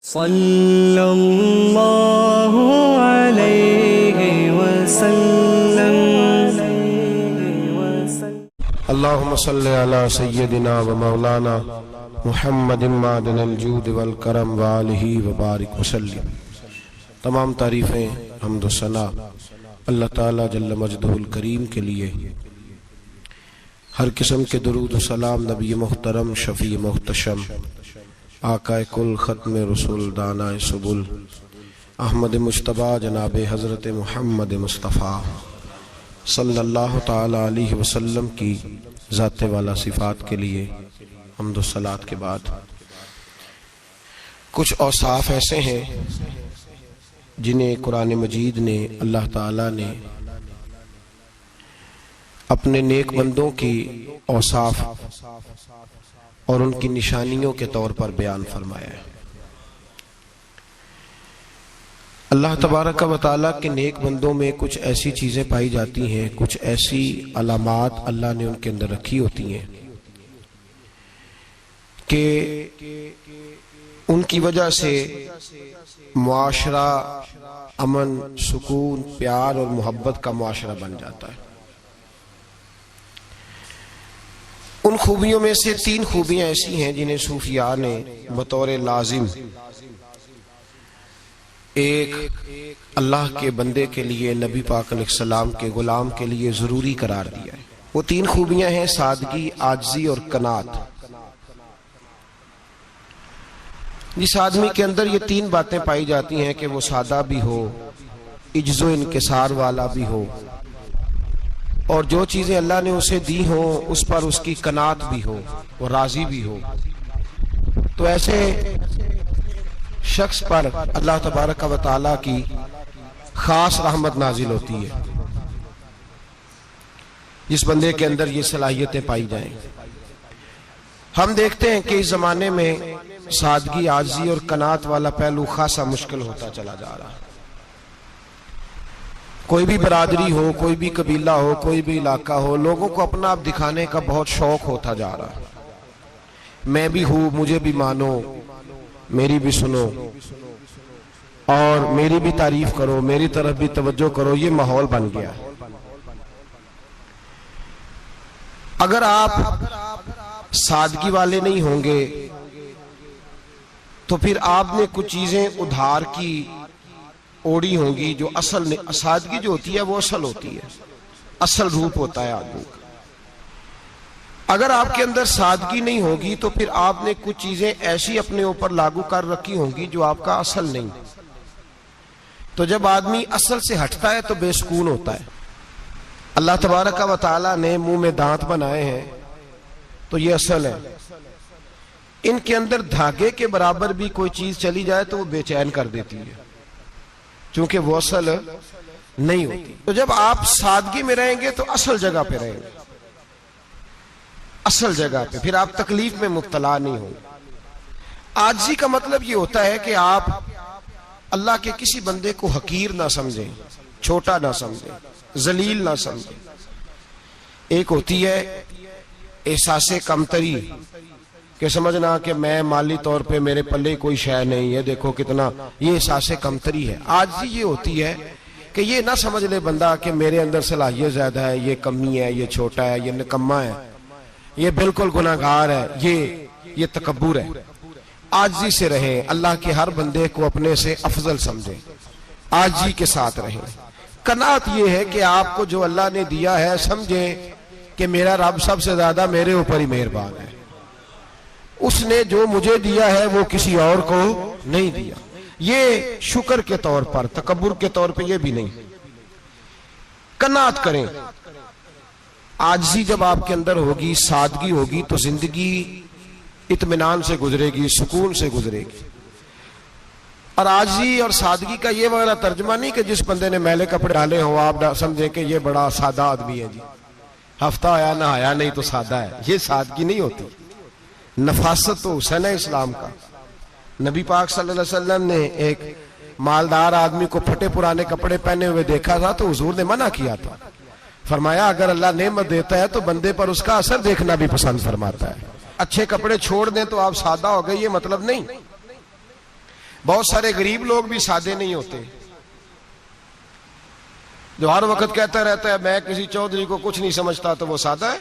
सल्लल्लाहु अलैहि वसल्लम। अल्लाहुम्मा सल्लि अला सय्यदिना व मौलाना मुहम्मदिन मादनिल जूद वल करम व आलिहि व बारिक वसल्लिम। तमाम तारीफ़ें हम्द व सना अल्लाह ताला जल्ल मजदुहुल करीम के लिए। हर किस्म के दुरूद व सलाम नबी मुहतरम शफ़ी मुहतशम आकाए कुल ख़त्म रसूल दानाए सुबुल अहमद मुज्तबा जनाब हज़रत मुहम्मद मुस्तफ़ा सल्लल्लाहु ताला अलैहि वसल्लम की ज़ाते वाला सिफ़ात के लिए हम्द व सलात के बाद कुछ औसाफ़ ऐसे हैं जिन्हें कुरान मजीद ने अल्लाह ताला ने अपने नेक बंदों की औसाफ और उनकी निशानियों के तौर पर बयान फरमाया है। अल्लाह तबारक व तआला के नेक बंदों में कुछ ऐसी चीज़ें पाई जाती हैं, कुछ ऐसी अलामात अल्लाह ने उनके अंदर रखी होती हैं कि उनकी वजह से मुआशरा अमन, सुकून, प्यार और मोहब्बत का मुआशरा बन जाता है। उन खूबियों में से 3 खूबियां ऐसी हैं जिन्हें सूफिया ने बतौर लाजिम एक अल्लाह के बंदे के लिए, नबी पाक अलैहिस्सलाम के गुलाम के लिए जरूरी करार दिया है। वो 3 खूबियां हैं सादगी, आजिज़ी और कनात। जिस आदमी के अंदर ये 3 बातें पाई जाती हैं कि वो सादा भी हो, इज्जो इनकिसार वाला भी हो और जो चीजें अल्लाह ने उसे दी हो उस पर उसकी कनात भी हो, वो राजी भी हो, तो ऐसे शख्स पर अल्लाह तबारक व तआला की खास रहमत नाजिल होती है जिस बंदे के अंदर ये सलाहियतें पाई जाएं। हम देखते हैं कि इस जमाने में सादगी, आजिज़ी और कनात वाला पहलू खासा मुश्किल होता चला जा रहा है। कोई भी बरादरी हो, कोई भी कबीला हो, कोई भी इलाका हो, लोगों को अपना आप दिखाने का बहुत शौक होता जा रहा है। मैं भी हूं, मुझे भी मानो, मेरी भी सुनो और मेरी भी तारीफ करो, मेरी तरफ भी तवज्जो करो, ये माहौल बन गया। अगर आप सादगी वाले नहीं होंगे तो फिर आपने कुछ चीजें उधार की ओढ़ी होंगी जो असल ने। सादगी जो होती है वो असल होती है, असल रूप होता है आदमी का। अगर आपके अंदर सादगी नहीं होगी तो फिर आपने कुछ चीजें ऐसी अपने ऊपर लागू कर रखी होंगी जो आपका असल नहीं। तो जब आदमी असल से हटता है तो बेसुकून होता है। अल्लाह तबारक व तआला ने मुंह में दांत बनाए हैं तो ये असल है। इनके अंदर धागे के बराबर भी कोई चीज चली जाए तो वो बेचैन कर देती है क्योंकि वो असल नहीं होती। तो जब आप सादगी में रहेंगे तो असल जगह पे रहेंगे, असल जगह पे, फिर आप तकलीफ में मुब्तला नहीं होंगे। आजिज़ी का मतलब ये होता है कि आप अल्लाह के किसी बंदे को हकीर ना समझें, छोटा ना समझें, जलील ना समझें। एक होती है एहसासे कमतरी कि समझना कि मैं माली तौर पे मेरे पल्ले कोई शय नहीं है, देखो कितना, ये एहसासे कमतरी है। आजिज़ी ये होती है कि ये ना समझ ले बंदा कि मेरे अंदर सलाहियत ज्यादा है, ये कमी है, ये छोटा है, ये निकम्मा है, ये बिल्कुल गुनाहगार है, ये तकब्बुर है। आजिज़ी से रहे, अल्लाह के हर बंदे को अपने से अफजल समझे, आजिज़ी के साथ रहे। कनात ये है कि आपको जो अल्लाह ने दिया है समझे कि मेरा रब सबसे ज्यादा मेरे ऊपर ही मेहरबान है, उसने जो मुझे दिया है वो किसी और को नहीं दिया। ये शुक्र के तौर पर, तकब्बुर के तौर पे ये भी नहीं। कनात करें। आजिज़ी जब आपके अंदर होगी, सादगी होगी तो जिंदगी इत्मीनान से गुजरेगी, सुकून से गुजरेगी। और आजिज़ी और सादगी का ये वाला तर्जुमा नहीं कि जिस बंदे ने मैले कपड़े डाले हो आप समझे कि ये बड़ा सादा आदमी है जी, हफ्ता आया नहाया नहीं तो सादा है। ये सादगी नहीं होती। नफासत तो हुसैन है इस्लाम का। नबी पाक सल्लल्लाहु अलैहि वसल्लम ने एक मालदार आदमी को फटे पुराने कपड़े पहने हुए देखा था तो हुजूर ने मना किया था। फरमाया अगर अल्लाह नेमत देता है तो बंदे पर उसका असर देखना भी पसंद फरमाता है। अच्छे कपड़े छोड़ दें तो आप सादा हो गए, ये मतलब नहीं। बहुत सारे गरीब लोग भी सादे नहीं होते, जो हर वक्त कहता रहता है मैं किसी चौधरी को कुछ नहीं समझता, तो वो सादा है।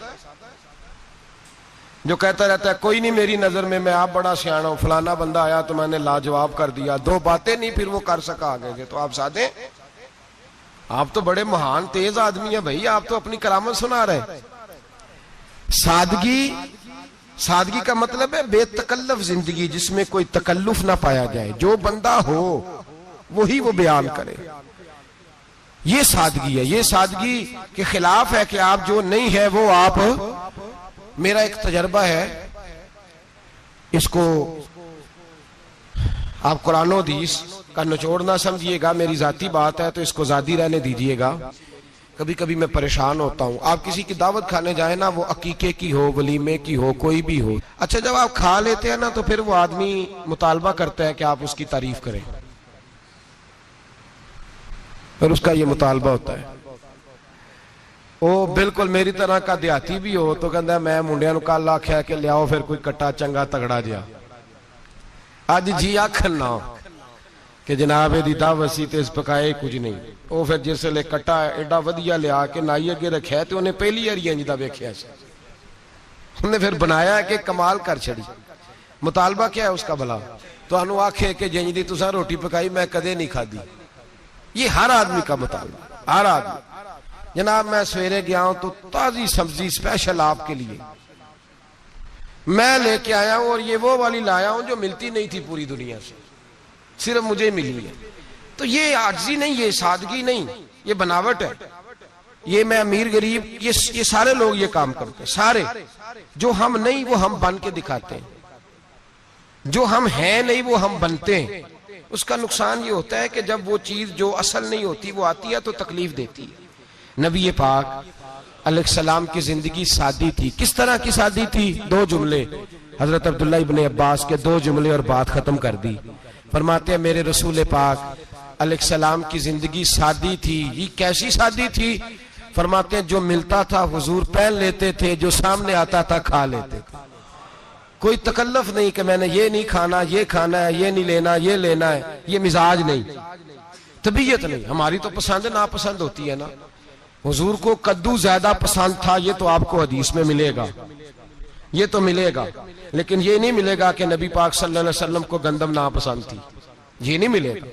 जो कहता रहता है कोई नहीं मेरी नजर में, मैं आप बड़ा सियाना हूं, फलाना बंदा आया तो मैंने लाजवाब कर दिया, दो बातें नहीं फिर वो कर सका आगे से, तो आप सादे? आप तो बड़े महान तेज आदमी है भाई, आप तो अपनी करामत सुना रहे। सादगी का मतलब है बेतकल्लफ जिंदगी, जिसमें कोई तकल्लुफ ना पाया जाए, जो बंदा हो वही वो बयान करे, ये सादगी है। ये सादगी के खिलाफ है कि आप जो नहीं है वो आप। मेरा एक तजर्बा है, इसको आप कुरान और हदीस का निचोड़ ना समझिएगा, मेरी जाती बात है तो इसको जादी रहने दीजिएगा। कभी कभी मैं परेशान होता हूं, आप किसी की दावत खाने जाए ना, वो अकीके की हो, वलीमे की हो, कोई भी हो, अच्छा जब आप खा लेते हैं ना तो फिर वो आदमी मुतालबा करता है कि आप उसकी तारीफ करें, फिर उसका ये मुतालबा होता है। वो बिल्कुल मेरी तरह का देहाती भी हो तो कहता मैं मुंडिया नूं कल आख्या कि लियाओ फिर कोई कट्टा चंगा तगड़ा जिहा, अज जी आखन ना कि जनाब एदी दावत सी ते इस पकाए कुछ नहीं। वो फिर जिसले कट्टा एडा वधिया लिया के नाई अगे रखिया तो उन्हें पहली बारी इंज दा वेखिया सी, उन्हें फिर बनाया कि कमाल कर छड़ी। मुतालबा क्या है उसका भला? तुहानू आखे कि जिंज दी तुसां रोटी पकाई मैं कदे नहीं खादी। ये हर आदमी का मुतालबा, हर आदमी। जनाब मैं सवेरे गया हूं तो ताजी सब्जी स्पेशल आपके लिए मैं लेके आया हूं, और ये वो वाली लाया हूं जो मिलती नहीं थी पूरी दुनिया से, सिर्फ मुझे मिली है। तो ये आजिज़ी नहीं, ये सादगी नहीं, ये बनावट है। ये मैं अमीर गरीब, ये सारे लोग ये काम करते हैं, सारे। जो हम नहीं वो हम बन के दिखाते हैं, जो हम हैं नहीं वो हम बनते हैं। उसका नुकसान ये होता है कि जब वो चीज जो असल नहीं होती वो आती है तो तकलीफ देती है। नबी पाक अलैहिस्सलाम की जिंदगी सादी थी। किस तरह की सादी थी? दो जुमले, हजरत अब्दुल्ला इब्ने अब्बास के दो जुमले और बात खत्म कर दी। फरमाते हैं मेरे रसूल पाक अलैहिस्सलाम की जिंदगी सादी थी। ये कैसी सादी थी? फरमाते हैं जो मिलता था हुजूर पहन लेते थे, जो सामने आता था खा लेते थे। कोई तकल्लुफ नहीं कि मैंने ये नहीं खाना, ये खाना है, ये नहीं लेना, ये लेना है। ये मिजाज नहीं, तबीयत नहीं। हमारी तो पसंद नापसंद होती है ना। हुजूर को कद्दू ज्यादा पसंद था, ये तो आपको हदीस में मिलेगा, ये तो मिलेगा। लेकिन ये नहीं मिलेगा कि नबी पाक सल्लल्लाहु अलैहि वसल्लम को गंदम नापसंद थी, ये नहीं मिलेगा।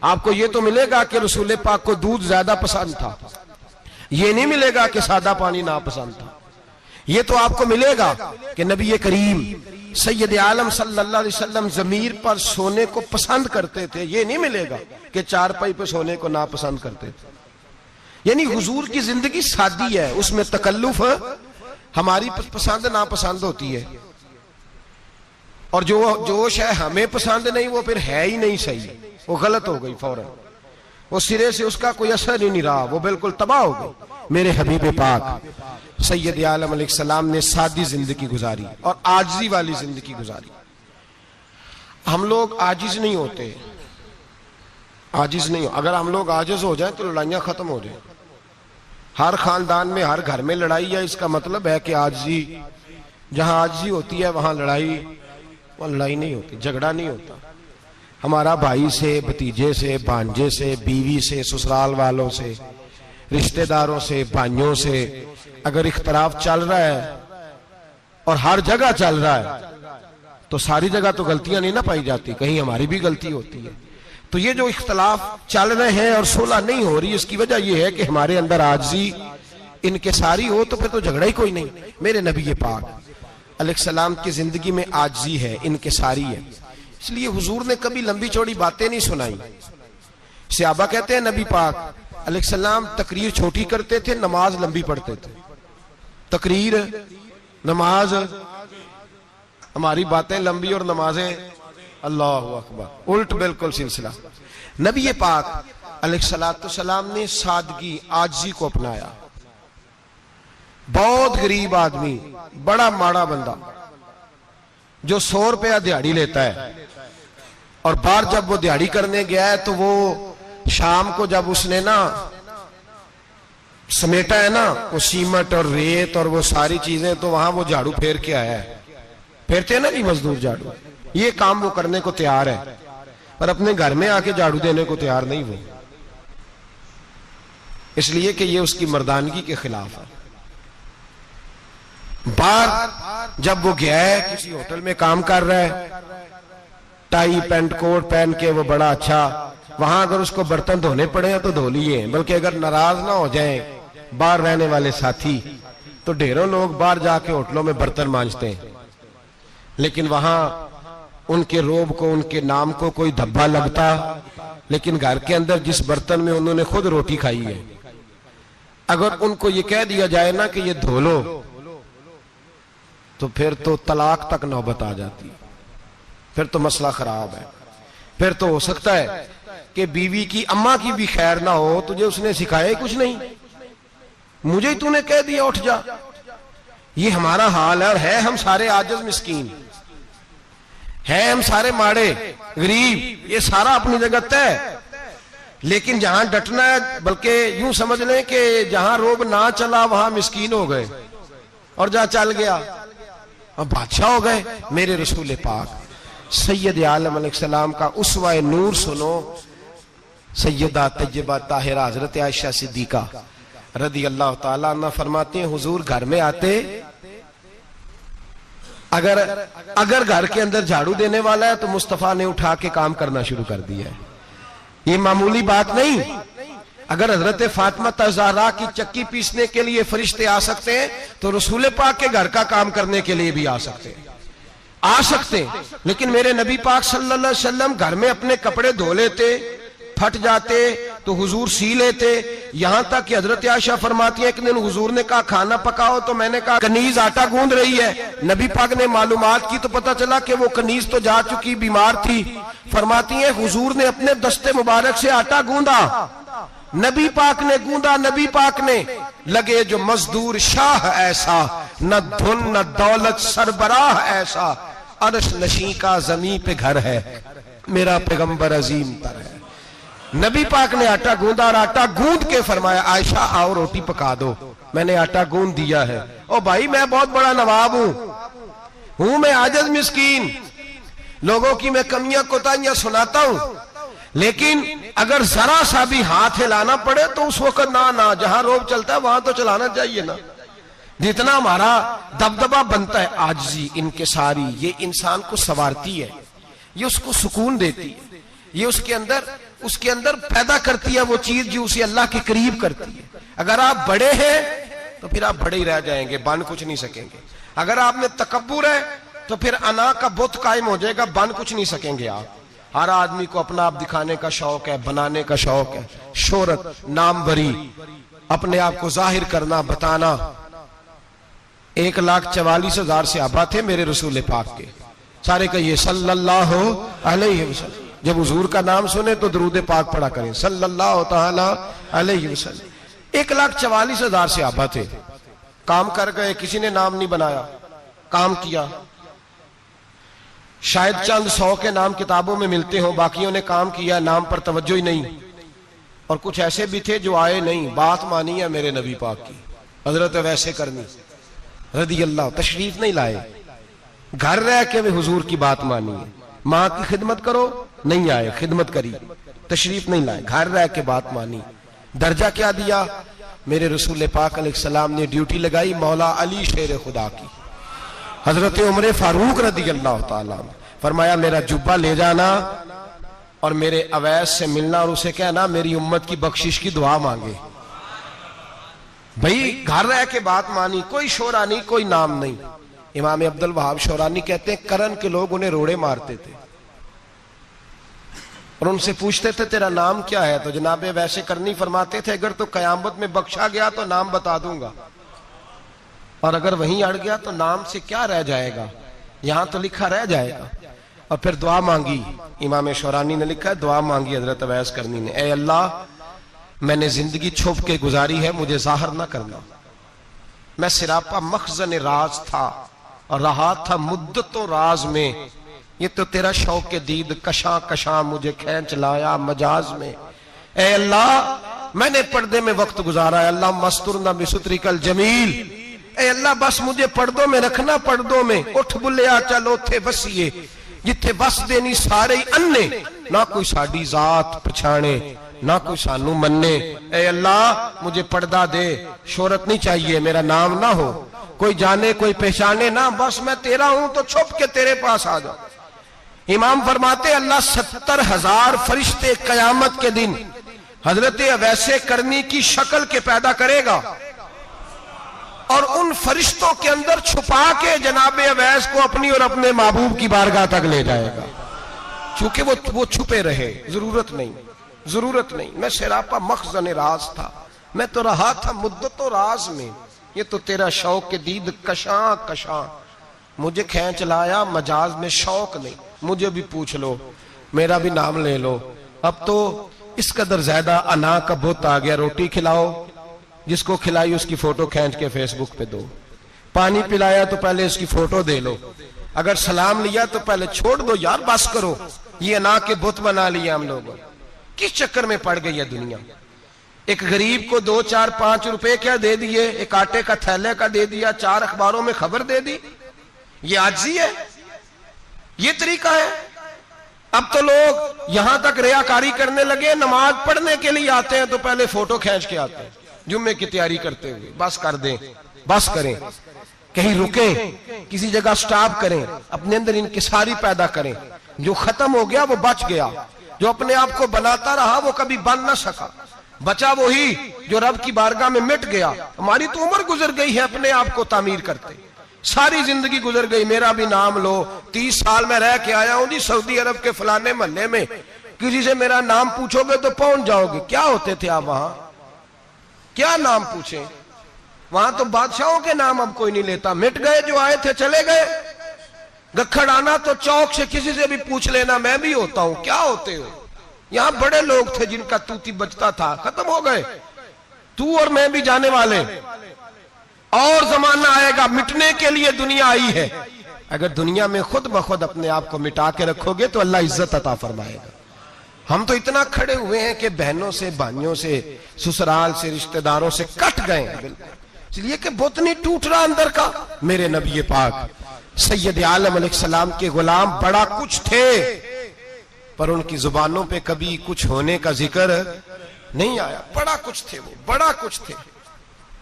आपको ये तो मिलेगा कि रसूल पाक को दूध ज्यादा पसंद था, ये नहीं मिलेगा कि सादा पानी नापसंद था। ये तो आपको मिलेगा कि नबी करीम सैयद आलम सल्लल्लाहु अलैहि वसल्लम जमीर पर सोने को पसंद करते थे। ये नहीं मिलेगा कि चारपाई पर सोने को नापसंद करते थे। यानी हुजूर की जिंदगी सादी है, उसमें तकल्लुफ हमारी पसंद नापसंद होती है, और जो शय हमें पसंद नहीं वो फिर है ही नहीं सही, वो गलत हो गई फौरन, वो सिरे से उसका कोई असर ही नहीं रहा, वो बिल्कुल तबाह हो गई। मेरे हबीब पाक सैयद आलम अलैहिस्सलाम ने सादी जिंदगी गुजारी और आजिज़ी वाली जिंदगी गुजारी। हम लोग आजिज नहीं होते, आजिज नहीं हो। अगर हम लोग आजिज हो जाए तो लड़ाइयां खत्म हो जाए। हर खानदान में हर घर में लड़ाई है, इसका मतलब है कि आजिज़ी, जहां आजिज़ी होती है वहां लड़ाई नहीं होती, झगड़ा नहीं होता। हमारा भाई से, भतीजे से, भांजे से, बीवी से, ससुराल वालों से, रिश्तेदारों से, भाइयों से अगर इख्तलाफ चल रहा है और हर जगह चल रहा है तो सारी जगह तो गलतियां नहीं ना पाई जाती, कहीं हमारी भी गलती होती है। तो ये जो इख्तलाफ चल रहे हैं और सुलह नहीं हो रही, इसकी वजह यह है कि हमारे अंदर आजिज़ी इनकिसारी हो, तो फिर तो झगड़ा ही कोई नहीं। मेरे नबी पाक अलैहिस्सलाम की जिंदगी में आजिज़ी है, इनकिसारी है। इसलिए हुजूर ने कभी लंबी चौड़ी बातें नहीं सुनाई। सहाबा कहते हैं नबी पाक अलैहिस्सलाम तकरीर छोटी करते थे, नमाज लंबी पढ़ते थे। तकरीर, नमाज, हमारी बातें लंबी और नमाजें अल्लाह अकबर, उल्ट बिल्कुल सिलसिला। नबी पाक अलैहिस्सलाम ने सादगी, आजिज़ी को अपनाया। बहुत गरीब आदमी, बड़ा माड़ा बंदा जो 100 रुपया दिहाड़ी लेता है, और बाहर जब वो दिहाड़ी करने गया है तो वो शाम को जब उसने ना समेटा है ना वो सीमेंट और रेत और वो सारी चीजें, तो वहां वो झाड़ू फेर के आया है। फेरते हैं ना जी मजदूर झाड़ू, ये काम वो करने को तैयार है। पर अपने घर में आके झाड़ू देने को तैयार नहीं हुए, इसलिए कि ये उसकी मर्दानगी के खिलाफ है। बाहर जब वो गया है, किसी होटल में काम कर रहा है, टाई पैंट कोट पहन के वो बड़ा अच्छा, वहां अगर उसको बर्तन धोने पड़े तो धो लिए, बल्कि अगर नाराज ना हो जाए बाहर रहने वाले साथी, तो ढेरों लोग बाहर जाके होटलों में बर्तन मांजते हैं, लेकिन वहां उनके रोब को, उनके नाम को कोई धब्बा लगता, लेकिन घर के अंदर जिस बर्तन में उन्होंने खुद रोटी खाई है, अगर उनको ये कह दिया जाए ना कि ये धो लो, तो फिर तो तलाक तक नौबत आ जाती, फिर तो मसला खराब है। फिर तो हो सकता है कि बीवी की अम्मा की भी खैर ना हो, तुझे उसने सिखाया ही कुछ नहीं, मुझे ही तूने कह दिया उठ जा। ये हमारा हाल है, और है हम सारे आजिज मिस्कीन, है हम सारे माड़े गरीब, ये सारा अपनी जगह तय। लेकिन जहां डटना है, बल्कि यूं समझ लें कि जहां रोब ना चला वहां मिस्कीन हो गए, और जहां चल गया अब बादशाह हो गए। मेरे रसूल पाक सैयद आलम अलैहिस्सलाम का उसवा नूर सुनो, सैयदा तैयबा ताहिरा हजरत आयशा सिद्दीका रदी अल्लाह ताला अन्हा फरमाते हैं, हुजूर घर में आते, अगर घर के अंदर झाड़ू देने वाला है तो मुस्तफा ने उठा के काम करना शुरू कर दिया है। ये मामूली बात नहीं। अगर हजरत फातिमा ज़हरा की चक्की पीसने के लिए फरिश्ते आ सकते हैं, तो रसूल पाक के घर का काम करने के लिए भी आ सकते हैं, आ सकते हैं। लेकिन मेरे नबी पाक सल्लल्लाहु अलैहि वसल्लम घर में अपने कपड़े धो लेते, फट जाते तो हुजूर सी लेते। यहां तक कि हजरत आयशा फरमाती है, एक दिन हुजूर ने कहा खाना पकाओ, तो मैंने कहा कनीज आटा गूंद रही है। नबी पाक ने मालूमात की तो पता चला कि वो कनीज तो जा चुकी, बीमार थी। फरमाती है हुजूर ने अपने दस्ते मुबारक से आटा गूंदा, नबी पाक ने गूंदा, नबी पाक ने। लगे जो मजदूर शाह ऐसा, न धुन न दौलत सरबराह ऐसा, अर्श नशी का जमी पे घर है, मेरा पैगंबर अजीम तर है। नबी पाक ने आटा गूंदा, और आटा गूंद के फरमाया आयशा आओ रोटी पका दो, मैंने आटा गूंद दिया है। ओ भाई मैं बहुत बड़ा नवाब हूं मैं आजिज मिस्कीन, लोगों की मैं कमियां कोताहियां सुनाता हूं, लेकिन अगर जरा सा भी हाथ हिलाना पड़े तो उस वक्त ना जहां रोब चलता है वहां तो चलाना चाहिए ना। जितना हमारा दबदबा बनता है, आजिज़ी इनकिसारी, ये इंसान को संवारती है, ये उसको सुकून देती है, ये उसके अंदर पैदा करती है वो चीज जो उसे अल्लाह के करीब करती है। अगर आप बड़े हैं तो फिर आप बड़े ही रह जाएंगे, बन कुछ नहीं सकेंगे। अगर आप में तकब्बुर है तो फिर अना का बुत कायम हो जाएगा, बन कुछ नहीं सकेंगे आप। हर आदमी को अपना आप दिखाने का शौक है, बनाने का शौक है, शोहरत, नामवरी, अपने आप को जाहिर करना, बताना। 1,44,000 सहाबा थे मेरे रसूल पाक के, सारे कहिए सल्लल्लाहु अलैहि वसल्लम। जब हुजूर का नाम सुने तो दरूद पाक पढ़ा करें, सल्लल्लाहु ताला अलैहि वसल्लम। 1,44,000 सहाबा थे, काम कर गए, किसी ने नाम नहीं बनाया, काम किया। शायद चंद 100 के नाम किताबों में मिलते हो, बाकियों ने काम किया, नाम पर तवज्जो ही नहीं। और कुछ ऐसे भी थे जो आए नहीं, बात मानी है मेरे नबी पाक की, हजरत वैसे करनी रदी अल्लाह, तशरीफ नहीं लाए, घर रह के वे हुजूर की बात मानी है। माँ की खिदमत करो, नहीं आए, खिदमत करी, तशरीफ नहीं लाए, घर रह के बात मानी। दर्जा क्या दिया मेरे रसूल पाक अलैहिस्सलाम ने? ड्यूटी लगाई मौला अली शेर खुदा की, हजरत उमर फारूक रदी अल्लाह ताला, फरमाया मेरा जुब्बा ले जाना और मेरे अवैस से मिलना और उसे कहना मेरी उम्मत की बख्शिश की दुआ मांगे। भाई घर रह के बात मानी, कोई शोरा नहीं, कोई नाम नहीं। इमाम अब्दुल वहाब शौरानी कहते हैं करन के लोग उन्हें रोड़े मारते थे और उनसे पूछते थे तेरा नाम क्या है, तो जनाबे वैसे करनी फरमाते थे अगर तो कयामत में बख्शा गया तो नाम बता दूंगा, और अगर वहीं अड़ गया तो नाम से क्या रह जाएगा, यहां तो लिखा रह जाएगा। और फिर दुआ मांगी, इमाम शौरानी ने लिखा है दुआ मांगी हजरत अवैस करनी ने, ए अल्लाह मैंने जिंदगी छुप के गुजारी है, मुझे जाहिर ना करना, मैं सिरापा मखजन राज था और रहा था मुद्दतों राज में, ये तो तेरा शौक के दीद कशा कशा मुझे खींच लाया मजाज में। ए अल्लाह मैंने पर्दे में वक्त गुजारा है, अल्लाह मस्तुरना बिसुत्रिकल जमील, ए अल्लाह बस मुझे पर्दों में रखना, पर्दों में। उठ बुलिया चल ओथे बसिए, जिथे बस देनी सारे अन्ने, ना कोई साड़ी जात पछाणे, ना कोई सानू मन्ने। ए अल्लाह मुझे पर्दा दे, शोहरत नहीं चाहिए, मेरा नाम ना हो, कोई जाने कोई पहचाने ना, बस मैं तेरा हूं तो छुप के तेरे पास आ जाओ। इमाम फरमाते अल्लाह 70,000 फरिश्ते कयामत के दिन हजरत अवैसे करनी की शक्ल के पैदा करेगा और उन फरिश्तों के अंदर छुपा के जनाबे अवैस को अपनी और अपने महबूब की बारगाह तक ले जाएगा। चूंकि वो छुपे रहे, जरूरत नहीं। मैं सिरापा मखजन राज था, मैं तो रहा था मुद्दतो राज में, ये तो तेरा शौक के दीद कशां मुझे खींच लाया, मजाज में शौक नहीं। मुझे भी पूछ लो, मेरा भी नाम ले लो। अब तो इस कदर ज्यादा अना का बुत आ गया, रोटी खिलाओ, जिसको खिलाई उसकी फोटो खींच के फेसबुक पे दो, पानी पिलाया तो पहले उसकी फोटो दे लो, अगर सलाम लिया तो पहले छोड़ दो यार, बस करो। ये अना के बुत बना लिया हम लोगों। किस चक्कर में पड़ गई है दुनिया। एक गरीब को 2, 4, 5 रुपए क्या दे दिए, एक आटे का थैले का दे दिया, 4 अखबारों में खबर दे दी, ये आजी है, ये तरीका है। अब तो लोग यहां तक रियाकारी करने लगे, नमाज पढ़ने के लिए आते हैं तो पहले फोटो खींच के आते हैं, जुम्मे की तैयारी करते हुए। बस कर दें, बस करें, कहीं रुके, किसी जगह स्टॉप करें, अपने अंदर इंकिसारी पैदा करें। जो खत्म हो गया वो बच गया, जो अपने आप को बनाता रहा वो कभी बन ना सका। बचा वही जो रब की बारगाह में मिट गया। हमारी तो उम्र गुजर गई है अपने आप को तामीर करते, सारी जिंदगी गुजर गई। मेरा भी नाम लो, 30 साल में रह के आया हूं जी सऊदी अरब के फलाने मोहल्ले में, किसी से मेरा नाम पूछोगे तो पहुंच जाओगे। क्या होते थे आप वहां, क्या नाम पूछे? वहां तो बादशाहों के नाम अब कोई नहीं लेता, मिट गए, जो आए थे चले गए। गखड़ आना तो चौक से किसी से भी पूछ लेना, मैं भी होता हूं, क्या होते हो? यहां बड़े लोग थे जिनका तूती बचता था, खत्म हो गए। तू और मैं भी जाने वाले, और जमाना आएगा, मिटने के लिए दुनिया आई है। अगर दुनिया में खुद ब खुद अपने आप को मिटा के रखोगे तो अल्लाह इज्जत अता फरमाएगा। हम तो इतना खड़े हुए हैं कि बहनों से, भाइयों से, ससुराल से, रिश्तेदारों से कट गए हैं, इसलिए कि बुत नहीं टूट रहा अंदर का। मेरे नबी पाक सैयद आलम अलैहिस्सलाम के गुलाम बड़ा कुछ थे, पर उनकी जुबानों पे कभी कुछ होने का जिक्र नहीं आया। बड़ा कुछ थे वो, बड़ा कुछ थे।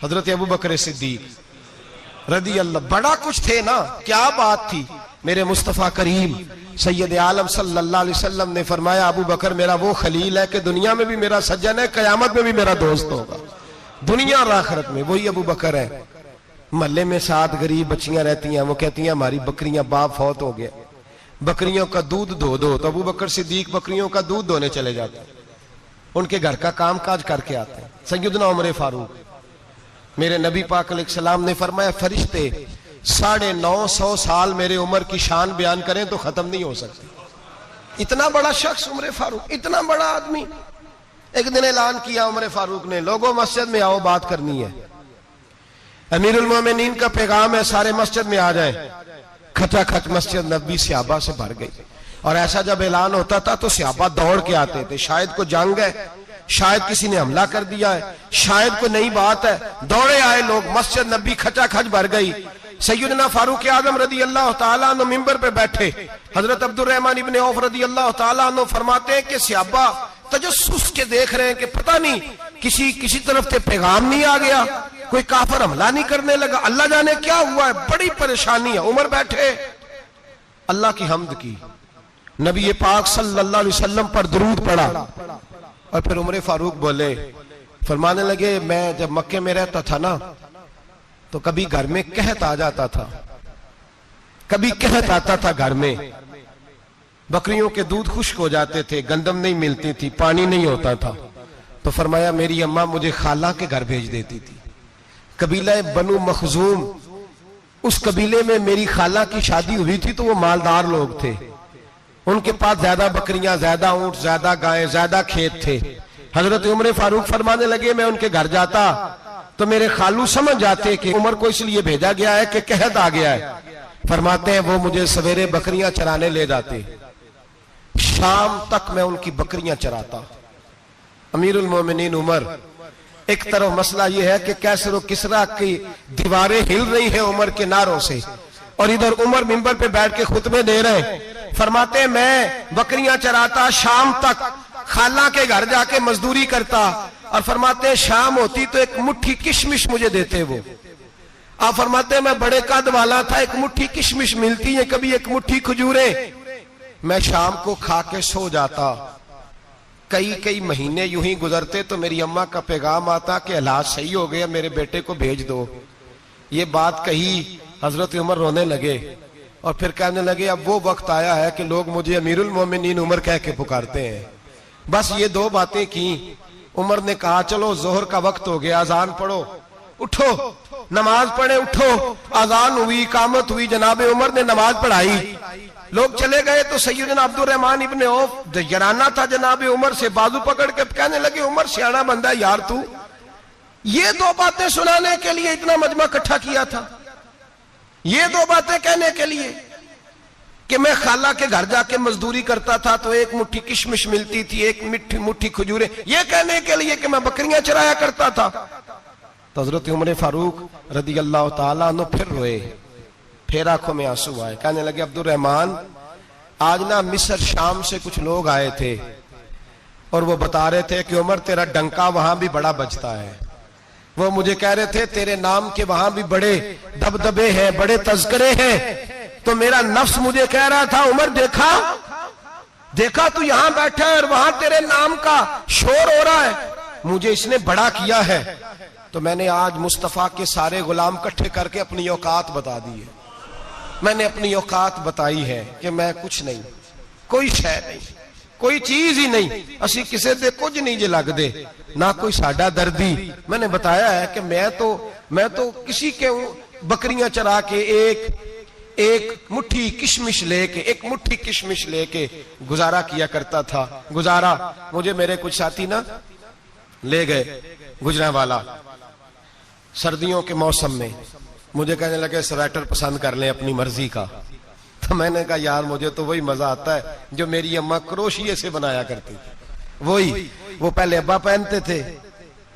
हजरत अबू बकर सिद्दीक रदी अल्लाह, बड़ा कुछ थे ना, क्या बात थी। मेरे मुस्तफा करीम सैयद आलम सल्लल्लाहु अलैहि वसल्लम ने फरमाया, अबू बकर मेरा वो खलील है कि दुनिया में भी मेरा सज्जन है, कयामत में भी मेरा दोस्त होगा, दुनिया और आखिरत में। वही अबू बकर है। मोहल्ले में 7 गरीब बच्चियां रहती हैं, वो कहती हैं हमारी बकरियां, बाप फौत हो गया, बकरियों का दूध धो दो। तो अबू बकर सिद्दीक बकरियों का दूध धोने चले जाते हैं, उनके घर का काम काज करके आते हैं। सैयदना उमर फारूक, मेरे नबी पाक अलैहिस्सलाम ने फरमाया, फरिश्ते 950 साल मेरे उम्र की शान बयान करें तो खत्म नहीं हो सकती। इतना बड़ा शख्स उमर फारूक, इतना बड़ा आदमी। एक दिन ऐलान किया उमर फारूक ने, लोगों मस्जिद में आओ, बात करनी है। अमीरुल मोमिनीन का पैगाम है, सारे मस्जिद में आ जाए। खचाखच मस्जिद नबी सहाबा से भर गई। और ऐसा जब ऐलान होता था तो सहाबा दौड़ के आते थे, शायद को जंग है, शायद किसी ने हमला कर दिया है, शायद कोई नई बात है। दौड़े आए लोग, मस्जिद नबी खचाखच भर गई। सैयदना फारूक आजम रदी अल्लाह तआला अन्हु मिंबर पे बैठे। हजरत अब्दुर रहमान इब्ने औफ रदी अल्लाह तआला अन्हु फरमाते हैं कि सहाबा तजस्सुस के देख रहे हैं कि पता नहीं किसी तरफ से पैगाम नहीं आ गया, कोई काफिर हमला नहीं करने लगा, अल्लाह जाने क्या हुआ है, बड़ी परेशानी है। उमर बैठे, अल्लाह की हम्द की, नबी पाक सल्लल्लाहु अलैहि वसल्लम पर दुरूद पढ़ा, और फिर उमर फारूक बोले, फरमाने लगे, मैं जब मक्के में रहता था ना तो कभी घर में कहत आ जाता था, कभी कहत आता था घर में, बकरियों के दूध खुश्क हो जाते थे, गंदम नहीं मिलती थी, पानी नहीं होता था। तो फरमाया मेरी अम्मा मुझे खाला के घर भेज देती थी। कबीला बनु मखजूम, उस कबीले में मेरी खाला की शादी हुई थी तो वो मालदार लोग थे, उनके पास ज्यादा बकरियां, ज्यादा ऊंट, ज्यादा गायें, ज्यादा खेत थे। हजरत उमर फारूक फरमाने लगे, मैं उनके घर जाता तो मेरे खालू समझ जाते कि उमर को इसलिए भेजा गया है कि कहत आ गया है। फरमाते हैं वो मुझे सवेरे बकरियां चराने ले जाते, शाम तक मैं उनकी बकरियां चराता। अमीरुल मोमिनीन उमर, एक तरफ मसला यह है कि कैसर और किसरा की दीवारें हिल रही हैं उमर के नारों से, और इधर उमर मिंबर पे बैठ के खुतबे दे रहे हैं। फरमाते मैं बकरियां चराता, शाम तक खाला के घर जाके मजदूरी करता, और फरमाते शाम होती तो एक मुट्ठी किशमिश मुझे देते वो। आप फरमाते मैं बड़े कद वाला था, एक मुट्ठी किशमिश मिलती है, कभी एक मुट्ठी खजूरें, मैं शाम को खा के सो जाता। कई कई महीने यूं ही गुजरते तो मेरी अम्मा का पैगाम आता कि हालात सही हो गया, मेरे बेटे को भेज दो। ये बात कही, हजरत उमर रोने लगे और फिर कहने लगे अब वो वक्त आया है कि लोग मुझे अमीरुल मोमिनीन उमर कह के पुकारते हैं। बस ये दो बातें की। उमर ने कहा चलो जोहर का वक्त हो गया, अजान पढ़ो, उठो नमाज पढ़े, उठो। अजान हुई, कामत हुई, जनाब उमर ने नमाज पढ़ाई, लोग चले गए तो सैयदना अब्दुर्रहमान इब्ने औफ जराना था जनाब उमर से, बाजू पकड़ के कहने लगे उमर सियाना बंदा यार तू ये दो बातें सुनाने के लिए इतना मजमा इकट्ठा किया था, ये दो बातें कहने के लिए कि मैं खाला के घर जाके मजदूरी करता था तो एक मुट्ठी किशमिश मिलती थी, एक मुट्ठी खजूरें, ये कहने के लिए कि मैं बकरियां चराया करता था। तो हजरत उमर फारूक रदी अल्लाह ताला अन्हु फिर रोए, फिर आंखों में आंसू आए। कहने लगे अब्दुर्रहमान आज ना मिस्र शाम से कुछ लोग आए थे और वो बता रहे थे कि उमर तेरा डंका वहां भी बड़ा बजता है। वो मुझे कह रहे थे तेरे नाम के वहां भी बड़े दबदबे हैं, बड़े तज़किरे हैं। तो मेरा नफ्स मुझे कह रहा था उमर देखा तू यहां बैठा है और वहां तेरे नाम का शोर हो रहा है, मुझे इसने बड़ा किया है। तो मैंने आज मुस्तफा के सारे गुलाम इकट्ठे करके अपनी औकात बता दी है। मैंने अपनी औकात बताई है कि मैं कुछ नहीं, कोई शय नहीं, कोई चीज ही नहीं, असी किसी से कुछ नहीं जे लगदे, ना कोई साडा दर्दी। मैंने बताया है कि मैं तो किसी के बकरियां चरा के एक मुट्ठी किशमिश लेके गुजारा किया करता था। गुजारा मुझे मेरे कुछ साथी ना ले गए गुजरांवाला सर्दियों के मौसम में, मुझे कहने लगे स्वेटर पसंद कर लें अपनी मर्जी का। तो मैंने कहा यार मुझे तो वही मजा आता है जो मेरी अम्मा क्रोशिये से बनाया करती थी, वही वो पहले अब्बा पहनते थे,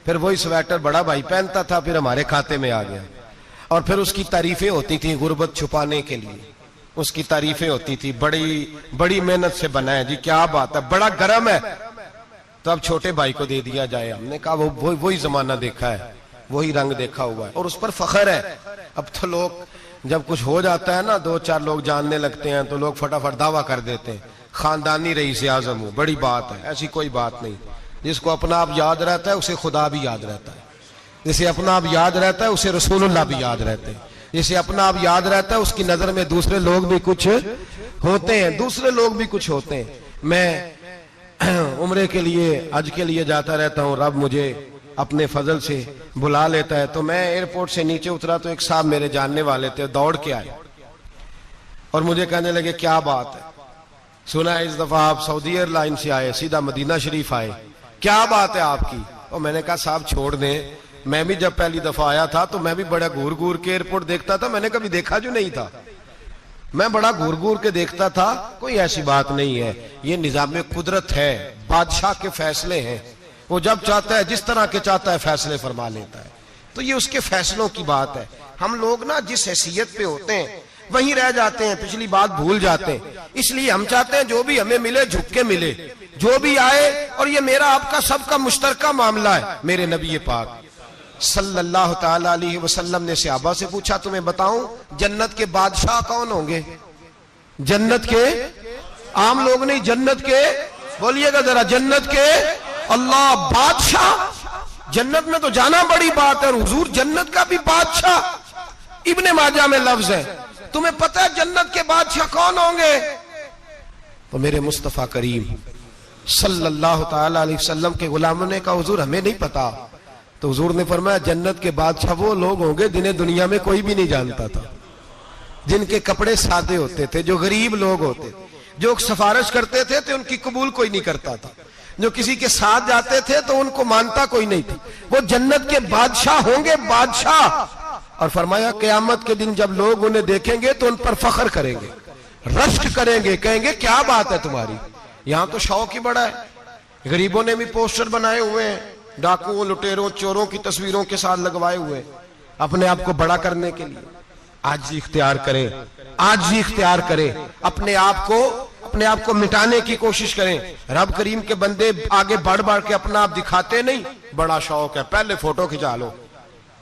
फिर वही स्वेटर बड़ा भाई पहनता था, फिर हमारे खाते में आ गया। और फिर उसकी तारीफें होती थी गुर्बत छुपाने के लिए, उसकी तारीफें होती थी, बड़ी मेहनत से बना है जी, क्या बात है, बड़ा गर्म है, तो अब छोटे भाई को दे दिया जाए। हमने कहा वही जमाना देखा है, वही रंग देखा हुआ है और उस पर फख्र है। अब तो लोग जब कुछ हो जाता है ना, दो चार लोग जानने लगते हैं तो लोग फटाफट दावा कर देते हैं खानदानी रईस आजम हूं, बड़ी बात है। ऐसी कोई बात नहीं, जिसको अपना आप याद रहता है उसे खुदा भी याद रहता है, जिसे अपना आप याद रहता है उसे रसूलुल्लाह भी याद रहते हैं, जिसे अपना आप याद रहता है उसकी नजर में दूसरे लोग भी कुछ होते हैं। मैं उम्रे के लिए, हज के लिए जाता रहता हूँ, रब मुझे अपने फजल से बुला लेता है। तो मैं एयरपोर्ट से नीचे उतरा तो एक साहब मेरे जानने वाले थे, दौड़ के आए और मुझे कहने लगे क्या बात है, सुना है इस दफा आप सऊदी एयरलाइन से आए, सीधा मदीना शरीफ आए, क्या बात है आपकी। और मैंने कहा साहब छोड़ दें, मैं भी जब पहली दफा आया था तो मैं भी बड़ा घूर घूर के एयरपोर्ट देखता था, मैंने कभी देखा जो नहीं था, मैं बड़ा घूर घूर के देखता था, कोई ऐसी बात नहीं है, ये निजाम कुदरत है, बादशाह के फैसले हैं, वो जब चाहता है जिस तरह के चाहता है फैसले फरमा लेता है, तो ये उसके फैसलों की बात है। हम लोग ना जिस हैसियत पे होते हैं वहीं रह जाते हैं, पिछली बात भूल जाते हैं। इसलिए हम चाहते हैं जो भी हमें मिले झुक के मिले, जो भी आए, और ये मेरा आपका सबका मुश्तरका मामला है। मेरे नबी पाक सल्लल्लाहु ताला अलैहि वसल्लम ने सहाबा से पूछा तुम्हें बताऊं जन्नत के बादशाह कौन होंगे? जन्नत के आम लोग नहीं, जन्नत के, बोलिएगा जरा, जन्नत के अल्लाह बादशाह। जन्नत में तो जाना बड़ी बात है, हुजूर जन्नत का भी बादशाह, इब्ने माजा में लफ्ज है, तुम्हें पता है जन्नत के बादशाह कौन होंगे? तो मेरे मुस्तफा करीम सल्लल्लाहु ताला अलैहि वसल्लम के गुलामों ने कहा हुजूर हमें नहीं पता। तो हुजूर ने फरमाया जन्नत के बादशाह वो लोग होंगे जिन्हें दुनिया में कोई भी नहीं जानता था, जिनके कपड़े सादे होते थे, जो गरीब लोग होते, जो सिफारिश करते थे तो उनकी कबूल कोई नहीं करता था, जो किसी के साथ जाते थे तो उनको मानता कोई नहीं था, वो जन्नत के बादशाह होंगे, बादशाह। और फरमाया क़यामत के दिन जब लोग उन्हें देखेंगे तो उन पर फख्र करेंगे, रश्क करेंगे, कहेंगे क्या बात है तुम्हारी, यहां तो शौक ही बड़ा है। गरीबों ने भी पोस्टर बनाए हुए हैं, डाकुओं, लुटेरों, चोरों की तस्वीरों के साथ लगवाए हुए, अपने आप को बड़ा करने के लिए। आजी इख्तियार करें, आजी इख्तियार करें, अपने आप को मिटाने की कोशिश करें। रब करीम के बंदे आगे बढ़ बढ़ के अपना आप दिखाते नहीं। बड़ा शौक है, पहले फोटो खिंचा लो,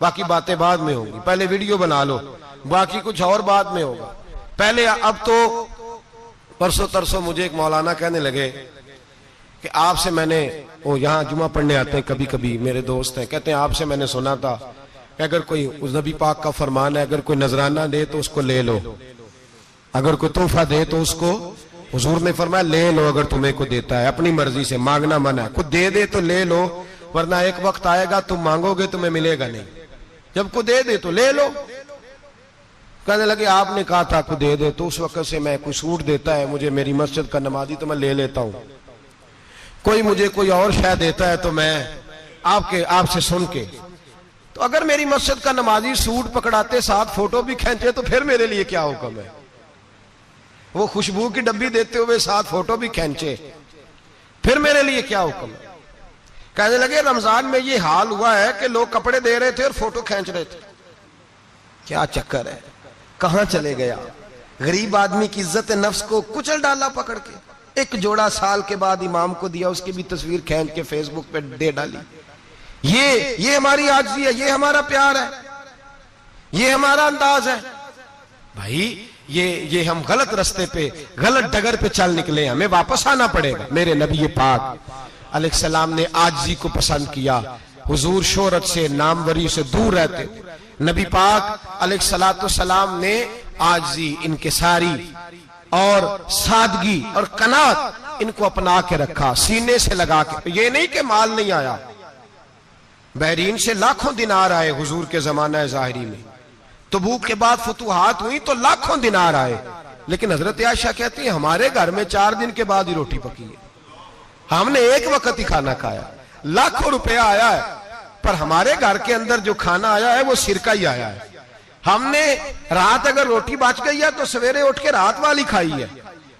बाकी बातें बाद में होंगी। पहले वीडियो बना लो, बाकी कुछ और बाद में होगा। पहले अब तो परसों तरसों मुझे एक मौलाना कहने लगे कि आपसे मैंने, वो यहाँ जुमा पढ़ने आते हैं कभी कभी, मेरे दोस्त हैं, कहते हैं आपसे मैंने सुना था कि अगर कोई, उस नबी पाक का फरमान है, अगर कोई नजराना दे तो उसको ले लो, अगर कोई तोहफा दे तो उसको, हुजूर ने फरमाया ले लो अगर तुम्हें को देता है, अपनी मर्जी से, मांगना मना है। खुद दे तो ले लो, वरना एक वक्त आएगा तुम मांगोगे तुम्हें मिलेगा नहीं। जब को दे तो ले लो। कहने लगे आपने कहा था को दे तो उस वक्त से मैं, कोई सूट देता है मुझे मेरी मस्जिद का नमाजी तो मैं ले लेता हूं, कोई मुझे कोई और शय देता है तो मैं आपसे सुन के, तो अगर मेरी मस्जिद का नमाजी सूट पकड़ाते साथ फोटो भी खींचे तो फिर मेरे लिए क्या हुक्म है। वो खुशबू की डब्बी देते हुए साथ फोटो भी खींचे, फिर मेरे लिए क्या हुक्म है। कहने लगे रमजान में ये हाल हुआ है कि लोग कपड़े दे रहे थे और फोटो खींच रहे थे। क्या चक्कर है, कहां चले गया। गरीब आदमी की इज्जत नफ्स को कुचल डाला पकड़ के। एक जोड़ा साल के बाद इमाम को दिया, उसकी भी तस्वीर खींच के फेसबुक पे दे डाली। ये हमारी आजिज़ी है, ये हमारा प्यार है, ये हमारा अंदाज है। भाई ये हम गलत रास्ते पे, गलत डगर पे चल निकले, हमें वापस आना पड़ेगा। मेरे नबी पाक अलैहिस्सलाम ने आजिज़ी को पसंद किया। हुजूर शोहरत से, नामवरी से दूर रहते। नबी पाक अलैहिस्सलाम ने आजिज़ी, इनकिसारी और सादगी और कनात इनको अपना के रखा, सीने से लगा के। ये नहीं कि माल नहीं आया, बहरीन से लाखों दिनार आए हुजूर के जमाना ज़ाहिरी में। तबूक के बाद फतुहात हुई तो लाखों दिनार आए, लेकिन हजरत आयशा कहती है हमारे घर में 4 दिन के बाद ही रोटी पकी है, हमने एक वक्त ही खाना खाया। लाखों रुपया आया है, पर हमारे घर के अंदर जो खाना आया है वो सिरका ही आया है। हमने रात अगर रोटी बच गई है तो सवेरे उठ के रात वाली खाई है।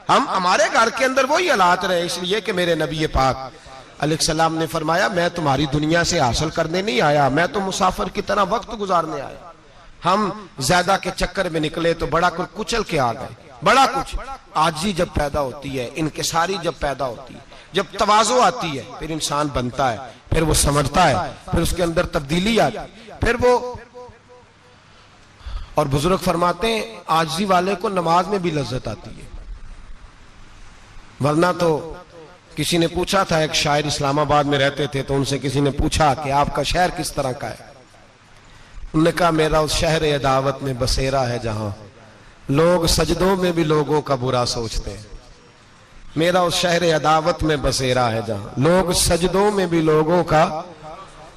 हमारे घर के अंदर वही हालात रहे, इसलिए कि मेरे नबी पाक अलैहिस्सलाम ने फरमाया मैं तुम्हारी दुनिया से हासिल करने नहीं आया, मैं तो मुसाफिर की तरह वक्त गुजारने आया। हम ज्यादा के चक्कर में निकले तो बड़ा कुछ कुचल के आ गए। बड़ा कुछ आजी जब पैदा होती है, इनकिसारी जब पैदा होती है, जब तवाज़ो आती है, फिर इंसान बनता है, फिर वो समझता है, फिर उसके अंदर तब्दीली आती है, फिर वो। और बुजुर्ग फरमाते हैं आजी वाले को नमाज में भी लज्जत आती है। वरना तो किसी ने पूछा था, एक शायर इस्लामाबाद में रहते थे, तो उनसे किसी ने पूछा कि आपका शहर किस तरह का है। उन्होंने कहा मेरा उस शहर अदावत में बसेरा है जहां लोग सजदों में भी लोगों का बुरा सोचते हैं। मेरा उस शहर अदावत में बसेरा है जहां लोग सजदों में भी लोगों का,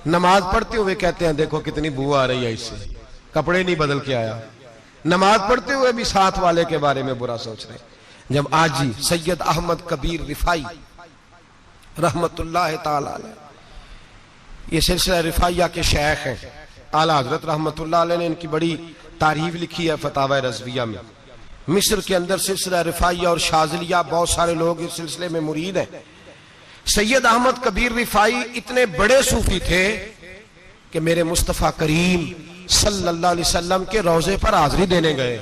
नमाज पढ़ते हुए कहते हैं देखो कितनी बू आ रही है इससे, कपड़े नहीं बदल के आया, नमाज पढ़ते हुए भी साथ वाले के बारे में बुरा सोच रहे। जब आजी सैयद अहमद कबीर रिफाई रहमतुल्लाह ताला अलैह, ये सिलसिला रिफाइया के शेख हैं, आला हजरत रहमतुल्लाह अलैह ने इनकी बड़ी तारीफ लिखी है फतावा रज़विया में। मिस्र के अंदर सिलसिला रिफाइया और शाज़िलिया, बहुत सारे लोग इस सिलसिले में मुरीद हैं। सैयद अहमद कबीर रिफाई इतने बड़े सूफी थे कि मेरे मुस्तफ़ा करीम सल्लल्लाहु अलैहि वसल्लम के रोजे पर हाजिरी देने गए।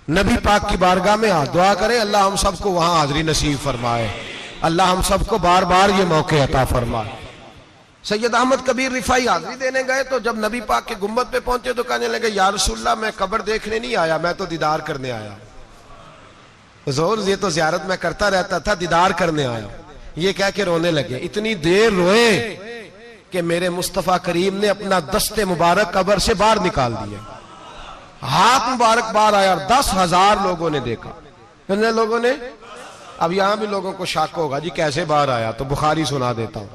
नबी पाक की बारगाह में हाथ दुआ करें, अल्लाह हम सबको वहां हाजिरी नसीब फरमाए, अल्लाह हम सबको बार बार ये मौके अता फरमाए। सैयद अहमद कबीर रिफाई हाजिरी देने गए तो जब नबी पाक के गुम्बद पे पहुंचे तो कहने लगे या रसूलल्लाह मैं कब्र देखने नहीं आया, मैं तो दीदार करने आया। हुजूर ये तो ज़ियारत में करता रहता था, दीदार करने आया। ये कह के रोने लगे। इतनी देर रोए कि मेरे मुस्तफ़ा करीम ने अपना दस्ते मुबारक कब्र से बाहर निकाल दिया, हाथ मुबारक बाहर आया। 10,000 लोगों ने देखा। कितने लोगों ने? अब यहां भी लोगों को शक होगा जी कैसे बाहर आया, तो बुखारी सुना देता हूं,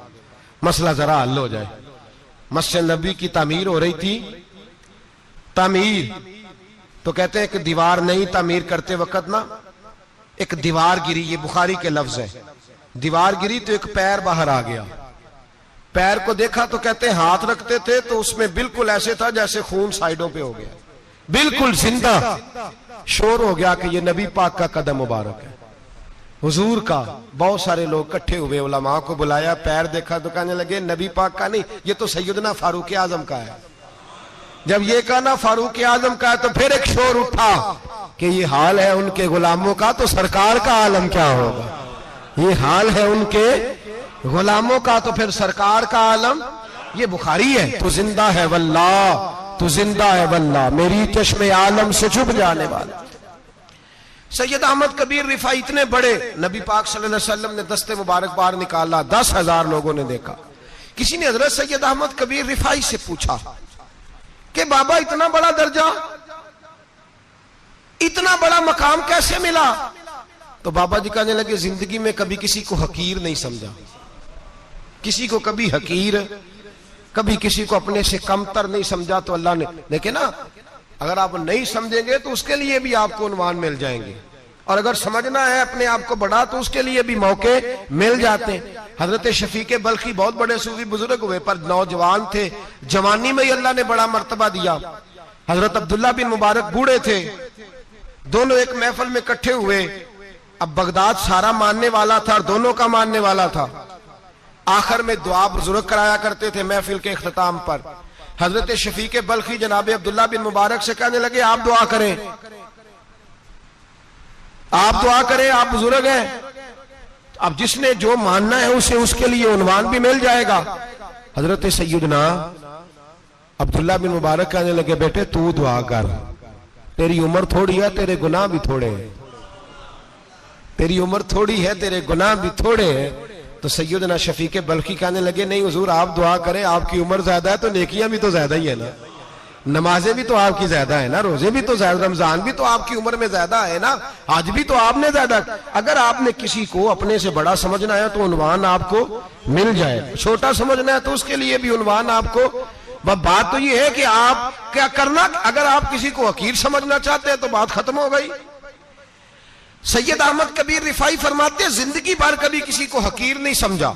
मसला जरा हल हो जाए। मस्जिद नबी की तामीर हो रही थी, तामीर तो कहते हैं कि दीवार नहीं, तामीर करते वक्त ना एक दीवार गिरी, ये बुखारी के लफ्ज है। दीवार गिरी तो एक पैर बाहर आ गया। पैर को देखा तो कहते हैं हाथ रखते थे तो उसमें बिल्कुल ऐसे था जैसे खून साइडों पे हो गया, बिल्कुल जिंदा। शोर हो गया कि ये नबी पाक का कदम मुबारक है, हुजूर का। बहुत सारे लोग इकट्ठे हुए, उलमा को बुलाया, पैर देखा तो कहने लगे नबी पाक का नहीं, ये तो सैयदना फारूक आजम का है। जब ये कहा ना फारूक आजम का, तो फिर एक शोर उठा कि ये हाल है उनके गुलामों का, तो सरकार का आलम क्या होगा। ये हाल है उनके गुलामों का, तो फिर सरकार का आलम। ये बुखारी है, तो जिंदा है वल्लाह, तो जिंदा है वल्लाह, मेरी चश्मे आलम से छुप जाने वाला। सैयद अहमद कबीर रिफाई इतने बड़े, नबी पाक सल्लल्लाहु अलैहि वसल्लम ने दस्ते मुबारक बाहर निकाला, 10,000 लोगों ने देखा। किसी ने हजरत सैयद अहमद कबीर रिफाई से पूछा कि बाबा इतना बड़ा दर्जा, इतना बड़ा मकाम कैसे मिला। तो बाबा जी कहने लगे, जिंदगी में कभी किसी को हकीर नहीं समझा, किसी को कभी हकीर, कभी किसी को अपने से कमतर नहीं समझा। तो अल्लाह ने, देखे ना, अगर आप नहीं समझेंगे तो उसके लिए भी आपको उन्वान मिल जाएंगे, और अगर समझना है अपने आप को बड़ा तो उसके लिए भी मौके मिल जाते हैं। हजरत शफीक बल्खी बहुत बड़े सूफी बुजुर्ग हुए, पर नौजवान थे, जवानी में ही अल्लाह ने बड़ा मर्तबा दिया। हजरत अब्दुल्ला बिन मुबारक बूढ़े थे, दोनों एक महफिल में इकट्ठे हुए। अब बगदाद सारा मानने वाला था और दोनों का मानने वाला था। आखिर में दुआ बुजुर्ग कराया करते थे महफिल के इख्तिताम पर। हजरत शफीक बल्खी जनाब अब्दुल्ला बिन मुबारक से कहने लगे, आप दुआ करें, आप दुआ करें, आप बुजुर्ग हैं। अब जिसने जो मानना है उसे उसके लिए उन्वान भी मिल जाएगा। हजरत सैयदना अब्दुल्ला बिन मुबारक कहने लगे, बेटे तू दुआ कर, तेरी उम्र थोड़ी है, तेरे गुनाह भी थोड़े हैं, तेरी उम्र थोड़ी है, तेरे गुनाह भी थोड़े हैं। तो सैयदना शफीक बल्खी कहने लगे, नहीं हुजूर आप दुआ करें, आपकी उम्र ज्यादा है तो नेकियां भी तो ज्यादा ही है ना, नमाजें भी तो आपकी ज्यादा है ना, रोजे भी तो ज्यादा, रमजान भी तो आपकी उम्र में ज्यादा है ना, आज भी तो आपने ज्यादा। अगर आपने किसी को अपने से बड़ा समझना है तो उन्वान आपको मिल जाए, छोटा समझना है तो उसके लिए भी उन्वान आपको। बात तो ये है कि आप क्या करना, अगर आप किसी को हकीर समझना चाहते हैं तो बात खत्म हो गई। सैयद अहमद कबीर रिफाई फरमाते, जिंदगी भर कभी किसी को हकीर नहीं समझा।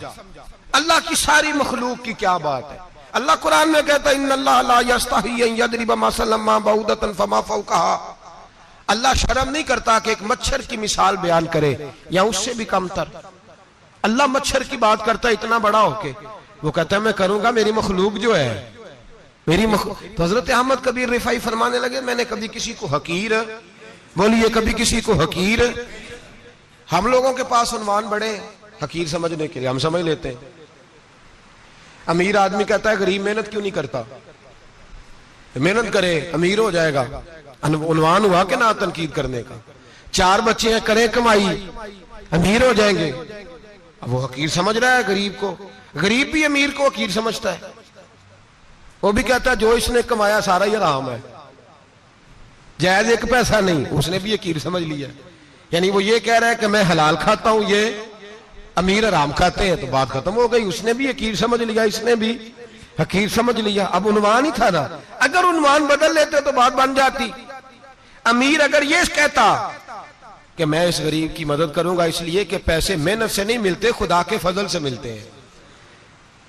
अल्लाह की सारी मखलूक की क्या बात है। अल्लाह कुरान में कहता है, इन्नल्लाह ला यस्तही अन यदरिब मसलन मा बऊदतन फमा फौकहा। अल्लाह शर्म नहीं करता कि एक मच्छर की मिसाल बयान करे या उससे भी कमतर। अल्लाह मच्छर की बात करता है इतना बड़ा होके, वो कहता है मैं करूंगा, मेरी मखलूक जो है मेरी तो हजरत अहमद कबीर रिफाई फरमाने लगे, मैंने कभी किसी को हकीर, बोलिए कभी किसी को हकीर। हम लोगों के पास उन्वान बड़े हकीर समझने के लिए, हम समझ लेते हैं। अमीर आदमी कहता है गरीब मेहनत क्यों नहीं करता, मेहनत करे अमीर हो जाएगा। उन्वान हुआ कि ना तनकीद करने का। 4 बच्चे हैं, करें कमाई, अमीर हो जाएंगे। अब वो हकीर समझ रहा है गरीब को, गरीब भी अमीर को हकीर समझता है। वो भी कहता है जो इसने कमाया सारा ही हराम है, जायज एक पैसा नहीं, उसने भी हकीर समझ लिया। यानी वो ये कह रहा है कि मैं हलाल खाता हूं, ये अमीर हराम खाते हैं, तो बात खत्म हो गई। उसने भी हकीर समझ लिया, इसने भी हकीर समझ लिया। अब उन्वान ही था ना, अगर उन्वान बदल लेते तो बात बन जाती। अमीर अगर ये कहता कि मैं इस गरीब की मदद करूंगा इसलिए कि पैसे मेहनत से नहीं मिलते, खुदा के फजल से मिलते हैं,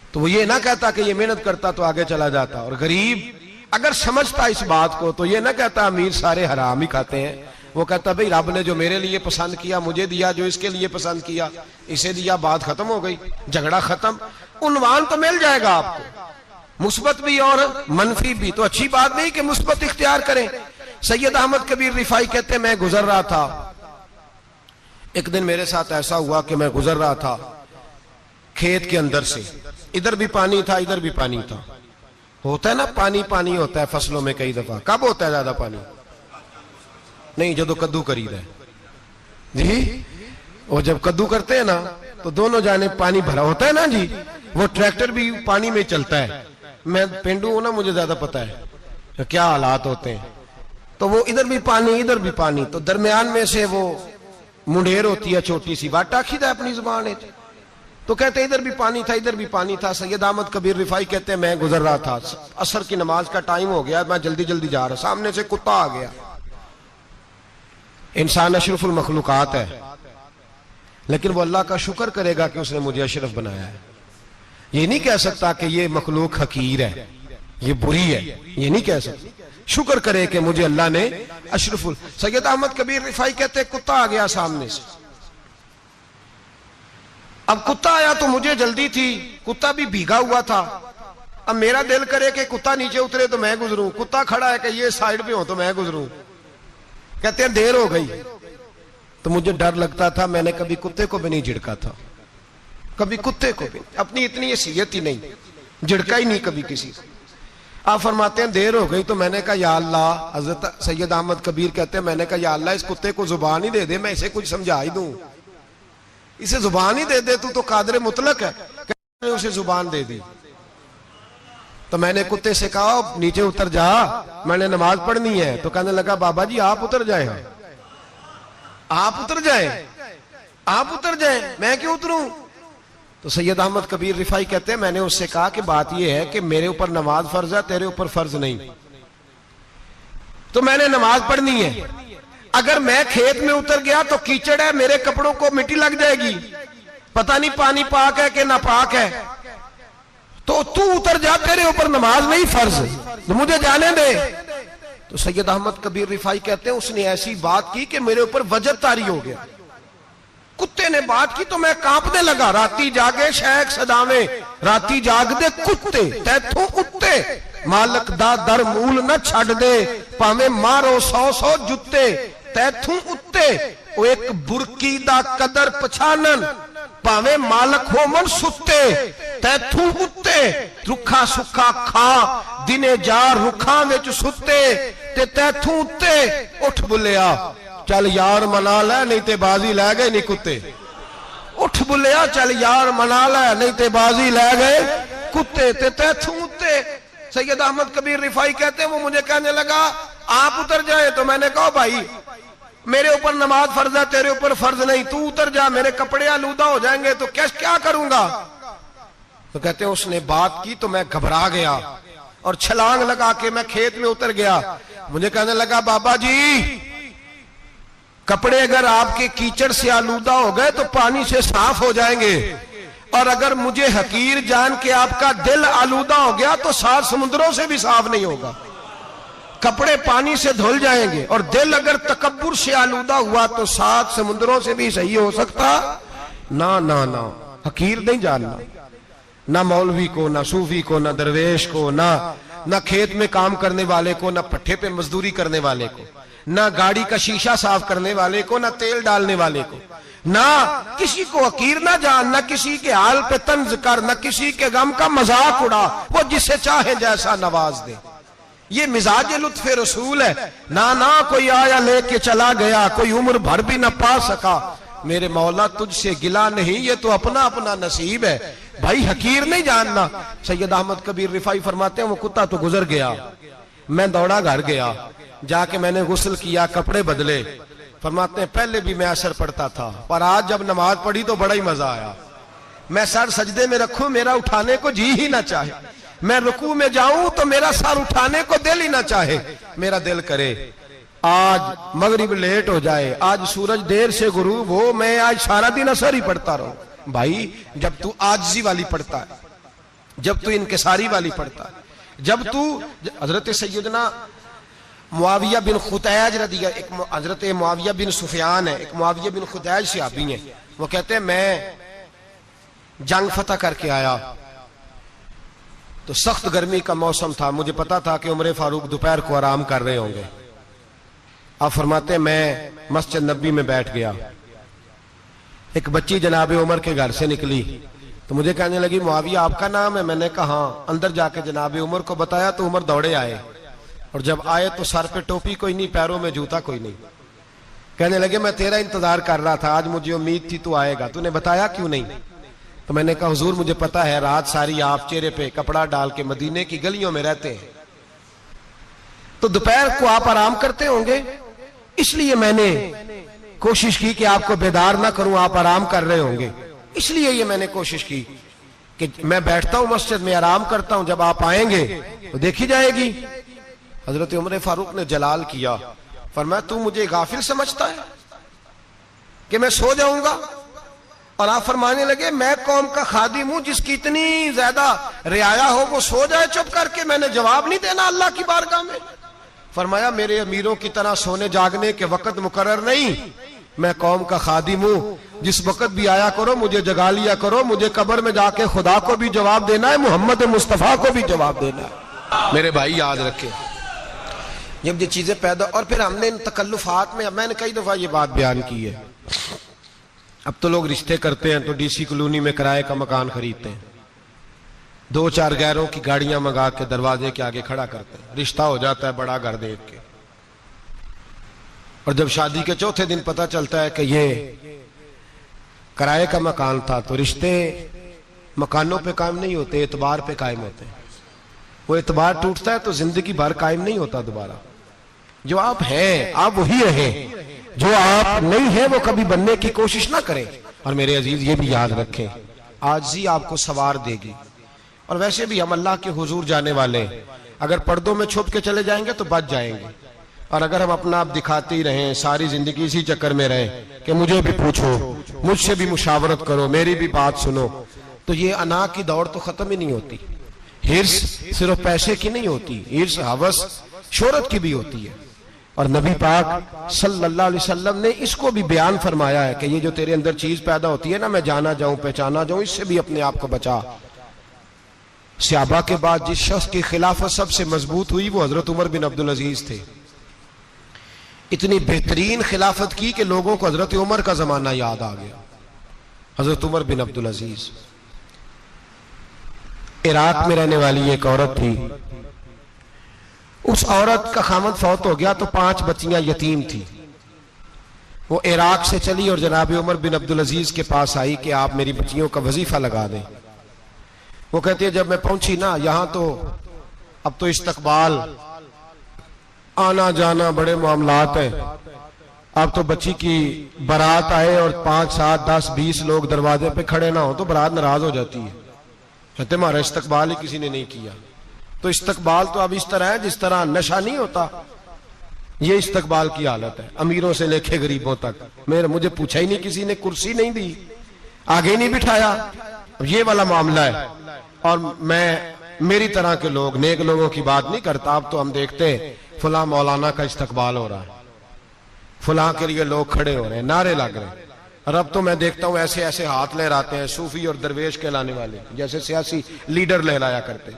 तो वो ये ना कहता कि ये मेहनत करता तो आगे चला जाता। और गरीब अगर समझता इस बात को तो ये ना कहता अमीर सारे हराम ही खाते हैं, वो कहता भाई रब ने जो मेरे लिए पसंद किया मुझे दिया, जो इसके लिए पसंद किया इसे दिया, बात खत्म हो गई, झगड़ा खत्म। उन्वान तो मिल जाएगा आपको, मुस्बत भी और मनफी भी। तो अच्छी बात नहीं कि मुस्बत इख्तियार करें। सैयद अहमद कबीर रिफाई कहते मैं गुजर रहा था, एक दिन मेरे साथ ऐसा हुआ कि मैं गुजर रहा था खेत के अंदर से, इधर भी पानी था इधर भी पानी था। होता है ना पानी पानी होता है फसलों में कई दफा। कब होता है ज्यादा पानी? नहीं, जब कद्दू करी है जी, और जब कद्दू करते हैं ना तो दोनों जाने पानी भरा होता है ना जी, वो ट्रैक्टर भी पानी में चलता है। मैं पेंडू हूं ना, मुझे ज्यादा पता है तो क्या हालात होते हैं। तो वो इधर भी पानी इधर भी पानी, तो दरमियान में से वो मुंडेर होती है छोटी सी, वाटा खीदा अपनी जुबान है। तो कहते इधर भी पानी था इधर भी पानी था। सैयद अहमद कबीर रिफाई कहते हैं मैं गुजर रहा था, असर की नमाज का टाइम हो गया, मैं जल्दी जल्दी जा रहा, सामने से कुत्ता आ गया। इंसान अशरफुल मखलूकात है, लेकिन वो अल्लाह का शुक्र करेगा कि उसने मुझे अशरफ बनाया है। ये नहीं कह सकता कि ये मखलूक हकीर है, ये बुरी है, ये नहीं कह सकता। शुक्र करे कि मुझे अल्लाह ने अशरफुल। सैयद अहमद कबीर रिफाई कहते कुत्ता आ गया सामने से। अब कुत्ता आया तो मुझे जल्दी थी, कुत्ता भी भीगा हुआ था। अब मेरा दिल करे कि कुत्ता नीचे उतरे तो मैं गुजरूं, कुत्ता खड़ा है कि ये साइड पे हो तो मैं गुजरूं। कहते हैं देर हो गई, तो मुझे डर लगता था, मैंने कभी कुत्ते को भी नहीं झिड़का था, कभी कुत्ते को भी, अपनी इतनी हैसियत ही नहीं, झिड़का ही नहीं कभी किसी को। आप फरमाते हैं देर हो गई, तो मैंने कहा या अल्लाह, हजरत सैयद अहमद कबीर कहते हैं मैंने कहा या अल्लाह इस कुत्ते को जुबान ही दे दे, मैं इसे कुछ समझा ही दूं, इसे जुबान ही दे दे, तू तो कादर मुतलक है। उसे जुबान दे दी। तो मैंने कुत्ते से कहा नीचे उतर जा, मैंने नमाज पढ़नी है। तो कहने लगा बाबा जी आप उतर जाए, आप उतर जाए, आप उतर जाए, मैं क्यों उतरूं? तो सैयद अहमद कबीर रिफाई कहते हैं मैंने उससे कहा कि बात यह है कि मेरे ऊपर नमाज फर्ज है, तेरे ऊपर फर्ज नहीं, तो मैंने नमाज पढ़नी है। अगर मैं खेत में उतर गया तो कीचड़ है, मेरे कपड़ों को मिट्टी लग जाएगी, पता नहीं पानी पाक है कि नापाक है, तो तू उतर जा, तेरे ऊपर नमाज नहीं फर्ज, तो मुझे जाने दे। तो सैयद अहमद कबीर रिफाई कहते हैं उसने ऐसी बात की कि मेरे ऊपर वजह तारी हो गया। कुत्ते ने बात की तो मैं कांपने लगा। राती जागे शेख सदावे, राती जाग दे कुत्ते, तैथों उत्ते मालक दा दर मूल न छड़ दे, भावे मारो 100 जुत्ते, तैथों उत्ते ओ एक बुरकी दा कदर पछानन, भावे मालक हो मन सुत्ते, तैथू उत्ते रुखा सुखा खा, दिने जा रुखा विच सुत्ते, ते तैथू उत्ते उठ बुलिया, चल यार मना ले नहीं ते बाजी लै गए नहीं कुत्ते, उठ बुलिया चल यार मना ले नहीं ते बाजी लै गए कुत्ते, ते तैथू उत्ते। सैयद अहमद कबीर रिफाई कहते हैं वो मुझे कहने लगा आप उतर जाए। तो मैंने कहा भाई मेरे ऊपर नमाज फर्ज है, तेरे ऊपर फर्ज नहीं, तू उतर जा, मेरे कपड़े आलूदा हो जाएंगे तो क्या करूंगा? तो कहते हैं उसने बात की तो मैं घबरा गया और छलांग लगा के मैं खेत में उतर गया। मुझे कहने लगा बाबा जी कपड़े अगर आपके कीचड़ से आलूदा हो गए तो पानी से साफ हो जाएंगे, और अगर मुझे हकीर जान के आपका दिल आलूदा हो गया तो 7 समुद्रों से भी साफ नहीं होगा, कपड़े पानी से धुल जाएंगे, और दिल अगर तकब्बुर से आलूदा हुआ तो 7 समुद्रों से भी सही हो सकता ना ना ना। हकीर नहीं जानना, ना मौलवी को, ना सूफी को, ना दरवेश को, ना खेत में काम करने वाले को, ना पट्टे पे मजदूरी करने वाले को, ना गाड़ी का शीशा साफ करने वाले को, ना तेल डालने वाले को, ना किसी को हकीर ना जान, ना किसी के हाल पे तंज कर, ना किसी के गम का मजाक उड़ा, वो जिसे चाहे जैसा नवाज दे। ये मिजाज लुत्फ रसूल है। ना ना कोई आया लेके चला गया, कोई उम्र भर भी ना पा सका, मेरे मौला तुझसे गिला नहीं, ये तो अपना अपना नसीब है। भाई हकीर नहीं जानना। सैयद अहमद कबीर रिफाई फरमाते हैं वो कुत्ता तो गुजर गया, मैं दौड़ा घर गया, जाके मैंने गुस्ल किया, कपड़े बदले। फरमाते हैं पहले भी मैं असर पढ़ता था, पर आज जब नमाज पढ़ी तो बड़ा ही मजा आया। मैं सर सजदे में रखूं मेरा उठाने को जी ही ना चाहे, मैं रुकू में जाऊं तो मेरा सर उठाने को दिल ही ना चाहे, मेरा दिल करे आज मगरिब लेट हो जाए, आज सूरज देर से गुरूब हो, मैं आज सारा दिन असर ही पढ़ता रहूं। भाई जब तू आजिज़ी वाली पढ़ता है, जब तू इनकिसारी वाली पढ़ता है, जब तू हजरत सैयदना मुआविया बिन खुतैज रदिया, एक हजरत मुआविया बिन सुफियान है, एक मुआविया बिन खुतैज सहाबी है, वो कहते हैं मैं जंग फतह करके आया तो सख्त गर्मी का मौसम था, मुझे पता था कि उमर फारूक दोपहर को आराम कर रहे होंगे। आप फरमाते मैं मस्जिद नबी में बैठ गया, एक बच्ची जनाब उमर के घर से निकली तो मुझे कहने लगी मुआविया आपका नाम है? मैंने कहा हाँ। अंदर जाके जनाब उमर को बताया तो उमर दौड़े आए, और जब आए तो सर पे टोपी कोई नहीं, पैरों में जूता कोई नहीं। कहने लगे मैं तेरा इंतजार कर रहा था, आज मुझे उम्मीद थी तू आएगा, तूने बताया क्यों नहीं? तो मैंने कहा हुजूर मुझे पता है रात सारी आप चेहरे पे कपड़ा डाल के मदीने की गलियों में रहते हैं, तो दोपहर को आप आराम करते होंगे, इसलिए मैंने कोशिश की कि आपको बेदार ना करूं, आप आराम कर रहे होंगे, इसलिए ये मैंने कोशिश की कि मैं बैठता हूं मस्जिद में आराम करता हूं, जब आप आएंगे तो देखी जाएगी। हजरत उमर फारूक ने जलाल किया, फरमाया तू मुझे गाफिल समझता है कि मैं सो जाऊंगा? और आप फरमाने लगे मैं कौम का खादिम हूं जिसकी इतनी ज्यादा रियाया हो वो सो जाए चुप करके, मैंने जवाब नहीं देना अल्लाह की बारगाह में? फरमाया मेरे अमीरों की तरह सोने जागने के वक्त मुकर्रर नहीं, मैं कौम का खादिम हूं, जिस वक्त भी आया करो मुझे जगा लिया करो, मुझे कब्र में जाके खुदा को भी जवाब देना है, मोहम्मद मुस्तफ़ा को भी जवाब देना है। मेरे भाई याद रखें, जब ये चीजें पैदा, और फिर हमने इन तकल्लुफात में, मैंने कई दफा ये बात बयान की है, अब तो लोग रिश्ते करते हैं तो डीसी कॉलोनी में किराए का मकान खरीदते हैं, 2-4 गैरों की गाड़ियां मंगा के दरवाजे के आगे खड़ा करते हैं, रिश्ता हो जाता है बड़ा घर देख के, और जब शादी के चौथे दिन पता चलता है कि ये किराए का मकान था, तो रिश्ते मकानों पे कायम नहीं होते, एतबार पे कायम होते हैं। वो एतबार टूटता है तो जिंदगी भर कायम नहीं होता दोबारा। जो आप हैं आप वही रहें, जो आप नहीं है वो कभी बनने की कोशिश ना करें। और मेरे अजीज ये भी याद रखें, आजी आपको सवार देगी। और वैसे भी हम अल्लाह के हुजूर जाने वाले, अगर पर्दों में छुप के चले जाएंगे तो बच जाएंगे, और अगर हम अपना आप दिखाते ही रहें, सारी जिंदगी इसी चक्कर में रहें कि मुझे भी पूछो, मुझसे भी मुशावरत करो, मेरी भी बात सुनो, तो ये अना की दौड़ तो खत्म ही नहीं होती। हिर्स सिर्फ पैसे की नहीं होती, हिर्स हवस शोहरत की भी होती है। और नबी पाक सल्लल्लाहु अलैहि वसल्लम ने इसको भी बयान फरमाया है कि ये जो तेरे अंदर चीज पैदा होती है ना, मैं जाना जाऊं पहचाना जाऊं, इससे भी अपने आप को बचा। सहाबा के बाद जिस शख्स की खिलाफत सबसे मजबूत हुई वो हजरत उमर बिन अब्दुल अजीज थे। इतनी बेहतरीन खिलाफत की कि लोगों को हजरत उमर का जमाना याद आ गया। हजरत उमर बिन अब्दुल अजीज, इराक में रहने वाली एक औरत थी, उस औरत का खामद फौत हो गया तो 5 बच्चियां यतीम थी। वो इराक से चली और जनाब उमर बिन अब्दुल अजीज के पास आई कि आप मेरी बच्चियों का वजीफा लगा दें। वो कहती है, जब मैं पहुंची ना यहां तो अब तो इस्तकबाल, आना जाना बड़े मामलात हैं, अब तो बच्ची की बारात आए और 5, 7, 10, 20 लोग दरवाजे पे खड़े ना हो तो बारात नाराज हो जाती है, कहते हमारा इस्तकबाल ही किसी ने नहीं किया। तो इस्तकबाल तो अब इस तरह है जिस तरह नशा नहीं होता, ये इस्तकबाल की हालत है, अमीरों से लेके गरीबों तक। मुझे पूछा ही नहीं किसी ने, कुर्सी नहीं दी, आगे नहीं बिठाया, ये वाला मामला है। और मैं मेरी तरह के लोग, नेक लोगों की बात नहीं करता। अब तो हम देखते हैं फुला मौलाना का इस्तकबाल हो रहा है, फुला के लिए लोग खड़े हो रहे हैं, नारे लग रहे हैं। और अब तो मैं देखता हूं ऐसे ऐसे हाथ लहराते हैं सूफी और दरवेश कहलाने वाले, जैसे सियासी लीडर लहराया करते।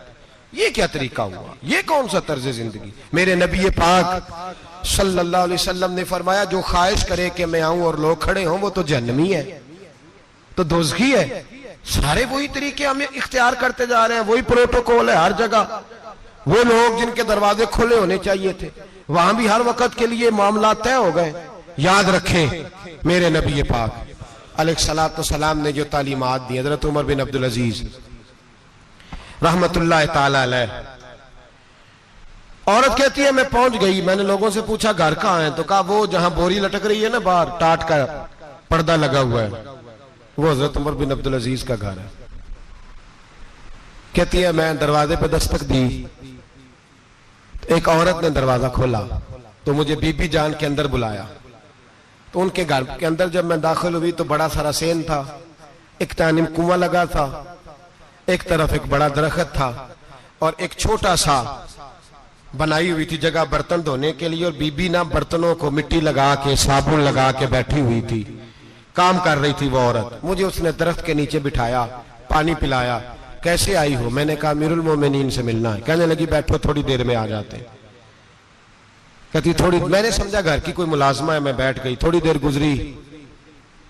ये क्या तरीका हुआ, ये कौन सा तर्ज जिंदगी। मेरे नबी पाक सल्लल्लाहु अलैहि वसल्लम ने फरमाया, जो ख्वाहिश करे कि मैं आऊं और लोग खड़े हों वो तो जहन्नमी है, तो दोज़खी है। सारे वही तरीके हम इख्तियार करते जा रहे हैं, वही प्रोटोकॉल है हर जगह। वो लोग जिनके दरवाजे खुले होने चाहिए थे, वहां भी हर वक्त के लिए मामला तय हो गए। याद रखें, मेरे नबी पाक अलैहिस्सलातु सलाम ने जो तालीमात दी, हजरत उमर बिन अब्दुल अजीज रहमतुल्लाह ताला अलैह, औरत कहती है मैं पहुंच गई, मैंने लोगों से पूछा घर कहां है, तो कहा वो जहां बोरी लटक रही है ना बाहर, टाट का पर्दा लगा हुआ है, वो हजरत उमर बिन अब्दुल अजीज का घर है। कहती है मैं दरवाजे पर दस्तक दी, एक औरत ने दरवाजा खोला तो मुझे बीबी जान के अंदर बुलाया। तो उनके घर के अंदर जब मैं दाखिल हुई तो बड़ा सारा सेन था, एक तानिम कुआं लगा था, एक तरफ एक बड़ा दरख्त था, और एक छोटा सा बनाई हुई थी जगह बर्तन धोने के लिए, और बीबी ना बर्तनों को मिट्टी लगा के साबुन लगा के बैठी हुई थी, काम कर रही थी वो औरत। मुझे उसने दरख्त के नीचे बिठाया, पानी पिलाया। कैसे आई हो? मैंने कहा अमीरुल मोमिनीन से मिलना है। कहने लगी बैठो थोड़ी देर में आ जाते हैं। कहती थोड़ी, मैंने समझा घर की कोई मुलाजमा है, मैं बैठ गई। थोड़ी देर गुजरी,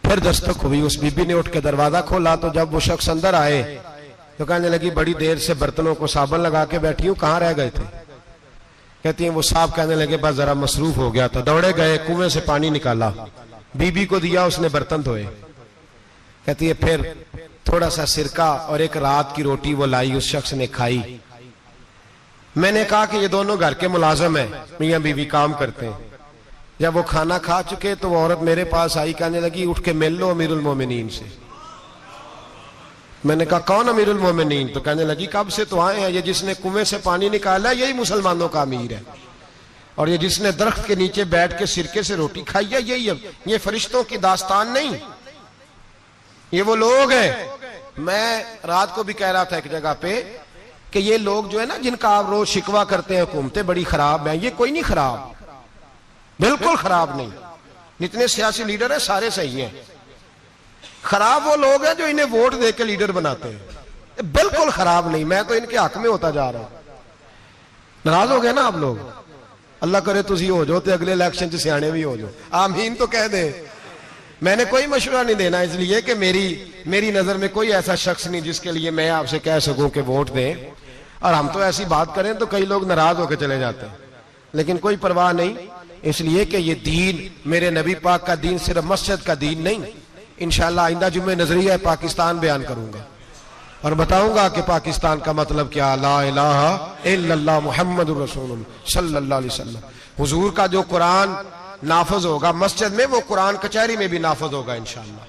फिर दस्तक हुई, उस बीबी ने उठ के दरवाजा खोला। तो जब वो शख्स अंदर आए तो कहने लगी बड़ी देर से बर्तनों को साबुन लगा के बैठी हूं, कहां रह गए थे? कहती है वो साहब कहने लगे बस जरा मसरूफ हो गया था, दौड़े गए, कुएं से पानी निकाला, बीबी को दिया, उसने बर्तन धोए। कहती है फिर थोड़ा सा सिरका और एक रात की रोटी वो लाई, उस शख्स ने खाई। मैंने कहा कि ये दोनों घर के मुलाजम हैं, मियां बीवी काम करते हैं। जब वो खाना खा चुके तो वो औरत मेरे पास आई, कहने लगी उठ के मिल लो अमीरुल मोमिनीन से। मैंने कहा कौन अमीरुल मोमिनीन? तो कहने लगी कब से तो आए हैं, ये जिसने कुएं से पानी निकाला यही मुसलमानों का अमीर है, और ये जिसने दरख्त के नीचे बैठ के सिरके से रोटी खाई है यही है। ये फरिश्तों की दास्तान नहीं, ये वो लोग हैं। मैं रात को भी कह रहा था एक जगह पे कि ये लोग जो है ना, जिनका आप रोज शिकवा करते हैं हुकूमतें बड़ी खराब हैं, ये कोई नहीं खराब, बिल्कुल खराब नहीं। जितने सियासी लीडर हैं सारे सही हैं। खराब वो लोग हैं जो इन्हें वोट दे के लीडर बनाते हैं। बिल्कुल खराब नहीं, मैं तो इनके हक में होता जा रहा हूं। नाराज हो गए ना आप लोग? अल्लाह करे तुसी हो जाओ तो अगले इलेक्शन च सियाने भी हो जाओ। आमीन तो कह दे। मैंने कोई मशवरा नहीं देना, इसलिए कि मेरी नजर में कोई ऐसा शख्स नहीं जिसके लिए मैं आपसे कह सकूं कि वोट दें। और हम तो ऐसी बात करें तो कई लोग नाराज होकर चले जाते हैं, लेकिन कोई परवाह नहीं, इसलिए कि ये दीन, मेरे नबी पाक का दीन सिर्फ मस्जिद का दीन नहीं। इंशाअल्लाह आइंदा जुम्मे नजरिया पाकिस्तान बयान करूंगा और बताऊंगा कि पाकिस्तान का मतलब क्या, ला इलाहा इल्लल्लाह मुहम्मदुर रसूलुल्लाह सल्लल्लाहु अलैहि वसल्लम। हुजूर का जो कुरान नाफज होगा मस्जिद में, वो कुरान कचहरी में भी नाफज होगा इंशाअल्लाह।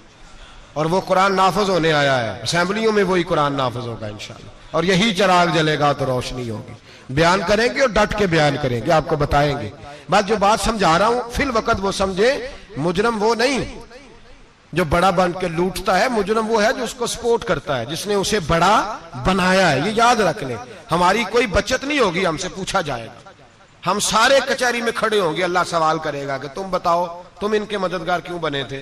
और वो कुरान नाफज होने आया है, असेंबलियों में वही कुरान नाफज होगा इंशाअल्लाह। और यही चिराग जलेगा तो रोशनी होगी। बयान करेंगे और डट के बयान करेंगे, आपको बताएंगे। बात जो बात समझा रहा हूं फिल वक्त वो समझे। मुजरम वो नहीं जो बड़ा बन के लूटता है, मुजरम वो है जो उसको सपोर्ट करता है, जिसने उसे बड़ा बनाया है। ये याद रख लें। हमारी कोई बचत नहीं होगी, हमसे पूछा जाएगा। हम सारे कचहरी में खड़े होंगे, अल्लाह सवाल करेगा कि तुम बताओ तुम इनके मददगार क्यों बने थे,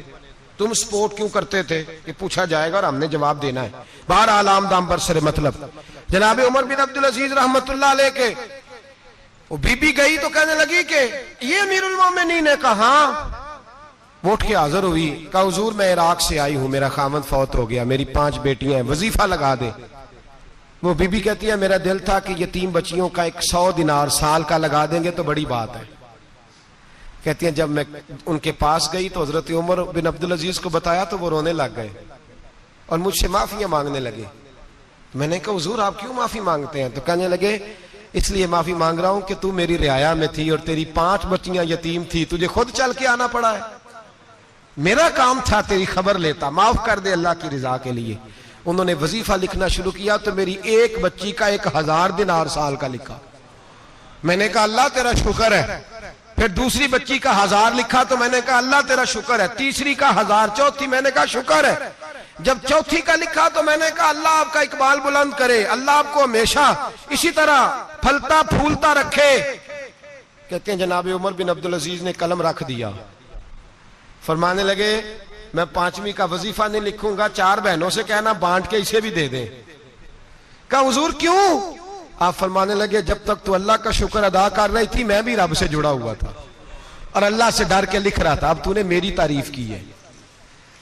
तुम सपोर्ट क्यों करते थे, ये पूछा जाएगा और हमने जवाब देना है। बहरहाल आम दाम बरसर मतलब जनाब उमर बिन अब्दुल अजीज रहमतुल्लाह अलैह के वो बीबी गई तो कहने लगी कि ये अमीरुल मोमिनीन ने कहा, वोट के हाजिर हुई, कहा हुजूर मैं इराक से आई हूं, मेरा खामद फौत हो गया, मेरी 5 बेटियां हैं, वजीफा लगा दे। वो बीबी कहती है मेरा दिल था कि यतीम बच्चियों का 100 दिनार साल का लगा देंगे तो बड़ी बात है। कहती है जब मैं उनके पास गई तो हजरत उमर बिन अब्दुल अजीज को बताया तो वो रोने लग गए और मुझसे माफियां मांगने लगे। मैंने कहा हुजूर आप क्यों माफी मांगते हैं? तो कहने लगे इसलिए माफी मांग रहा हूं कि तू मेरी रियाया में थी और तेरी 5 बच्चियां यतीम थी, तुझे खुद चल के आना पड़ा है। मेरा काम था तेरी खबर लेता, माफ कर दे अल्लाह की रिजा के लिए। उन्होंने वजीफा लिखना शुरू किया तो मेरी एक बच्ची का 1000 दिनार साल का लिखा। मैंने कहा अल्लाह तेरा शुक्र है। फिर दूसरी बच्ची का 1000 लिखा तो मैंने कहा अल्लाह तेरा शुक्र है। तीसरी का 1000, चौथी मैंने कहा शुक्र है। जब चौथी का लिखा तो मैंने कहा अल्लाह आपका इकबाल बुलंद करे, अल्लाह आपको हमेशा इसी तरह फलता फूलता रखे। कहते हैं जनाब उमर बिन अब्दुल अजीज ने कलम रख दिया, फरमाने लगे मैं 5वीं का वजीफा नहीं लिखूंगा, 4 बहनों से कहना बांट के इसे भी दे दें। कहा हुजूर क्यों? आप फरमाने लगे जब तक तू अल्लाह का शुक्र अदा कर रही थी मैं भी रब से जुड़ा हुआ था और अल्लाह से डर के लिख रहा था। अब तूने मेरी तारीफ की है,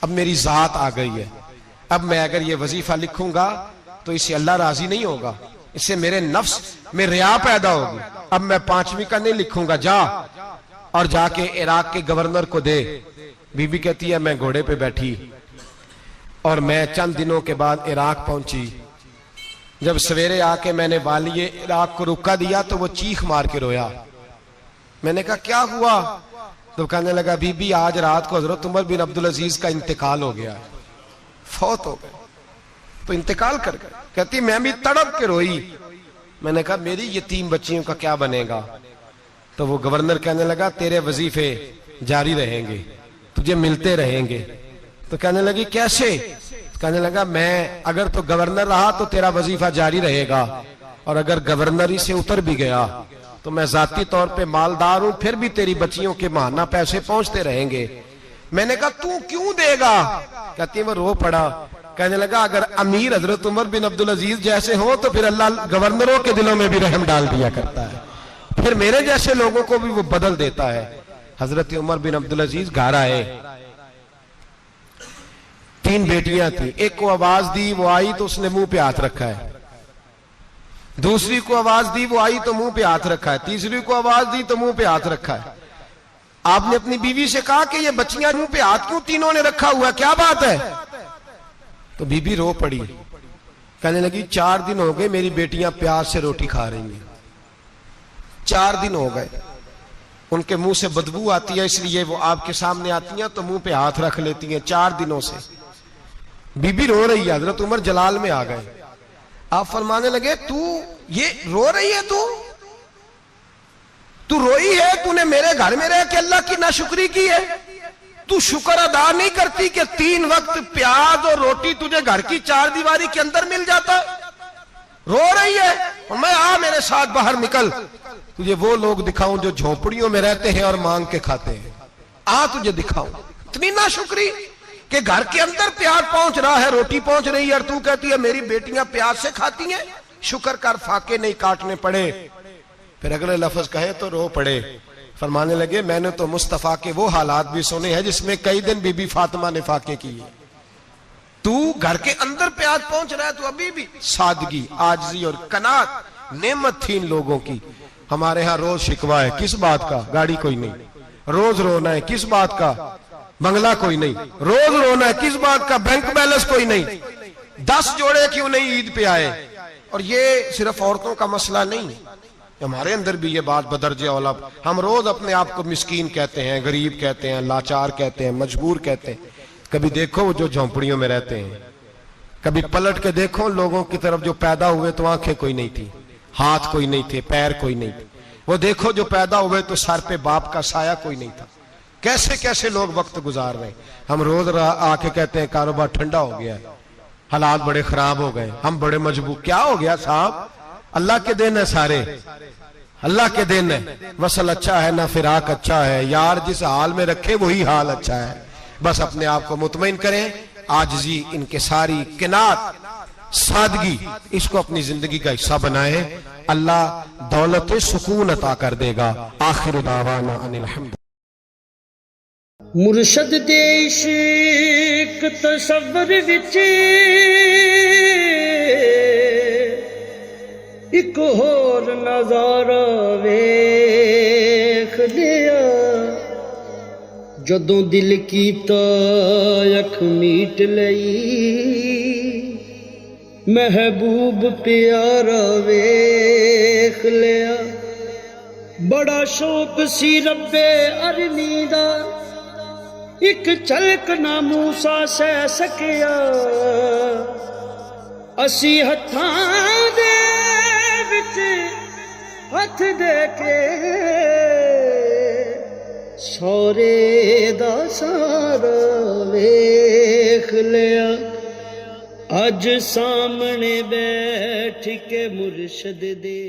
अब मेरी जात आ गई है, अब मैं अगर ये वजीफा लिखूंगा तो इससे अल्लाह राजी नहीं होगा, इससे मेरे नफ्स में रिया पैदा होगी। अब मैं 5वीं का नहीं लिखूंगा, जा और जाके इराक के गवर्नर को दे। बीबी कहती है मैं घोड़े पे बैठी और मैं चंद दिनों के बाद इराक पहुंची। जब सवेरे आके मैंने वालिए इराक को रुका दिया तो वो चीख मार के रोया। मैंने कहा क्या हुआ? तो कहने लगा बीबी आज रात को हजरत उमर बिन अब्दुल अजीज का इंतकाल हो गया, फौत हो गए, तो इंतकाल कर गए। कहती मैं भी तड़प के रोई। मैंने कहा मेरी यतीम बच्चियों का क्या बनेगा? तो वो गवर्नर कहने लगा तेरे वजीफे जारी रहेंगे, तुझे मिलते रहेंगे। तो कहने लगी कैसे? कहने लगा मैं अगर तो गवर्नर रहा तो तेरा वजीफा जारी रहेगा और अगर गवर्नरी से उतर भी गया तो मैं जाती तौर पे मालदार हूं, फिर भी तेरी बच्चियों के माहाना पैसे पहुंचते रहेंगे। मैंने कहा तू क्यों देगा? कहती वो रो पड़ा। कहने लगा अगर अमीर हजरत उमर बिन अब्दुल अजीज जैसे हो तो फिर अल्लाह गवर्नरों के दिलों में भी रहम डाल दिया करता है, फिर मेरे जैसे लोगों को भी वो बदल देता है। हजरत उमर बिन अब्दुल अजीज घर आए, 3 बेटियां थी। एक को आवाज दी, वो आई तो उसने मुंह पे हाथ रखा है। दूसरी को आवाज दी, वो आई तो मुंह पे हाथ रखा है। तीसरी को आवाज दी तो मुंह पे हाथ रखा है। आपने अपनी बीवी से कहा कि ये बच्चियां मुंह पे हाथ क्यों तीनों ने रखा हुआ, क्या बात है? तो बीबी रो पड़ी, कहने लगी 4 दिन हो गए मेरी बेटियां प्यार से रोटी खा रही हैं, 4 दिन हो गए, उनके मुंह से बदबू आती है इसलिए वो आपके सामने आती हैं तो मुंह पे हाथ रख लेती हैं 4 दिनों से। बीबी रो रही है, हजरत उमर जलाल में आ गए। आप फरमाने लगे तू ये रो रही है, तू रोई है, तूने मेरे घर में रह के अल्लाह की नाशुक्री की है, तू शुक्र अदा नहीं करती कि 3 वक्त प्याज और रोटी तुझे घर की 4 दीवारी के अंदर मिल जाता? रो रही है और मैं आ मेरे साथ बाहर निकल, तुझे वो लोग दिखाऊं जो झोपड़ियों में रहते हैं और मांग के खाते हैं। आ तुझे दिखाऊं। इतनी नाशुक्री कि घर के अंदर प्याज पहुंच रहा है, रोटी पहुंच रही है और तू कहती है मेरी बेटियां प्याज से खाती हैं, शुक्र कर फाके नहीं काटने पड़े। फिर अगले लफ्ज कहे तो रो पड़े। फरमाने लगे मैंने तो मुस्तफा के वो हालात भी सुने हैं जिसमें कई दिन बीबी फातिमा ने फाके किए। तू घर के अंदर प्याज पहुंच रहा है, तू अभी भी। सादगी, आजिज़ी और कनात नेमत थी इन लोगों की। हमारे यहाँ रोज शिकवा है, किस बात का? गाड़ी कोई नहीं। रोज रोना है, किस बात का? बंगला कोई नहीं। रोज रोना है, किस बात का? बैंक बैलेंस कोई नहीं। 10 जोड़े क्यों नहीं ईद पे आए? और ये सिर्फ औरतों का मसला नहीं, हमारे अंदर भी ये बात बदर्जे औला। हम रोज अपने आप को मिस्कीन कहते हैं, गरीब कहते हैं, लाचार कहते हैं, मजबूर कहते हैं। कभी देखो वो जो झोंपड़ियों में रहते हैं, कभी पलट के देखो लोगों की तरफ जो पैदा हुए तो आंखें कोई नहीं थी, हाथ कोई नहीं थे, पैर कोई नहीं थे। वो देखो जो पैदा हुए तो सर पे बाप का साया कोई नहीं था। कैसे कैसे लोग वक्त गुजार रहे। हम रोज आके कहते हैं कारोबार ठंडा हो गया है, हालात बड़े खराब हो गए, हम बड़े मजबूर। क्या हो गया साहब? अल्लाह के दिन है, सारे अल्लाह के दिन है। वसल अच्छा है ना फिराक अच्छा है, यार जिस हाल में रखे वही हाल अच्छा है। बस अपने आप को मुतमईन करें, आजिज़ी, इनके सारी किनात, सादगी, इसको अपनी जिंदगी का हिस्सा बनाए। अल्लाह दौलत सुकून अता कर देगा। आखिर दावाना अनिल हम्द। मुर्शद दे इश्क तसव्वुर विच एक होर नज़ारा वेख लिया, जदों दिल कीता अख मीट लई, महबूब प्यारा वेख लिया। बड़ा शौक सी रब्बे अरनी दा, एक झलक ना मूसा सह सकिया। असी हत्थां दे विच हथ दे के सौरे दा सारा वेख लिया। अज सामने बैठ के मुर्शद दे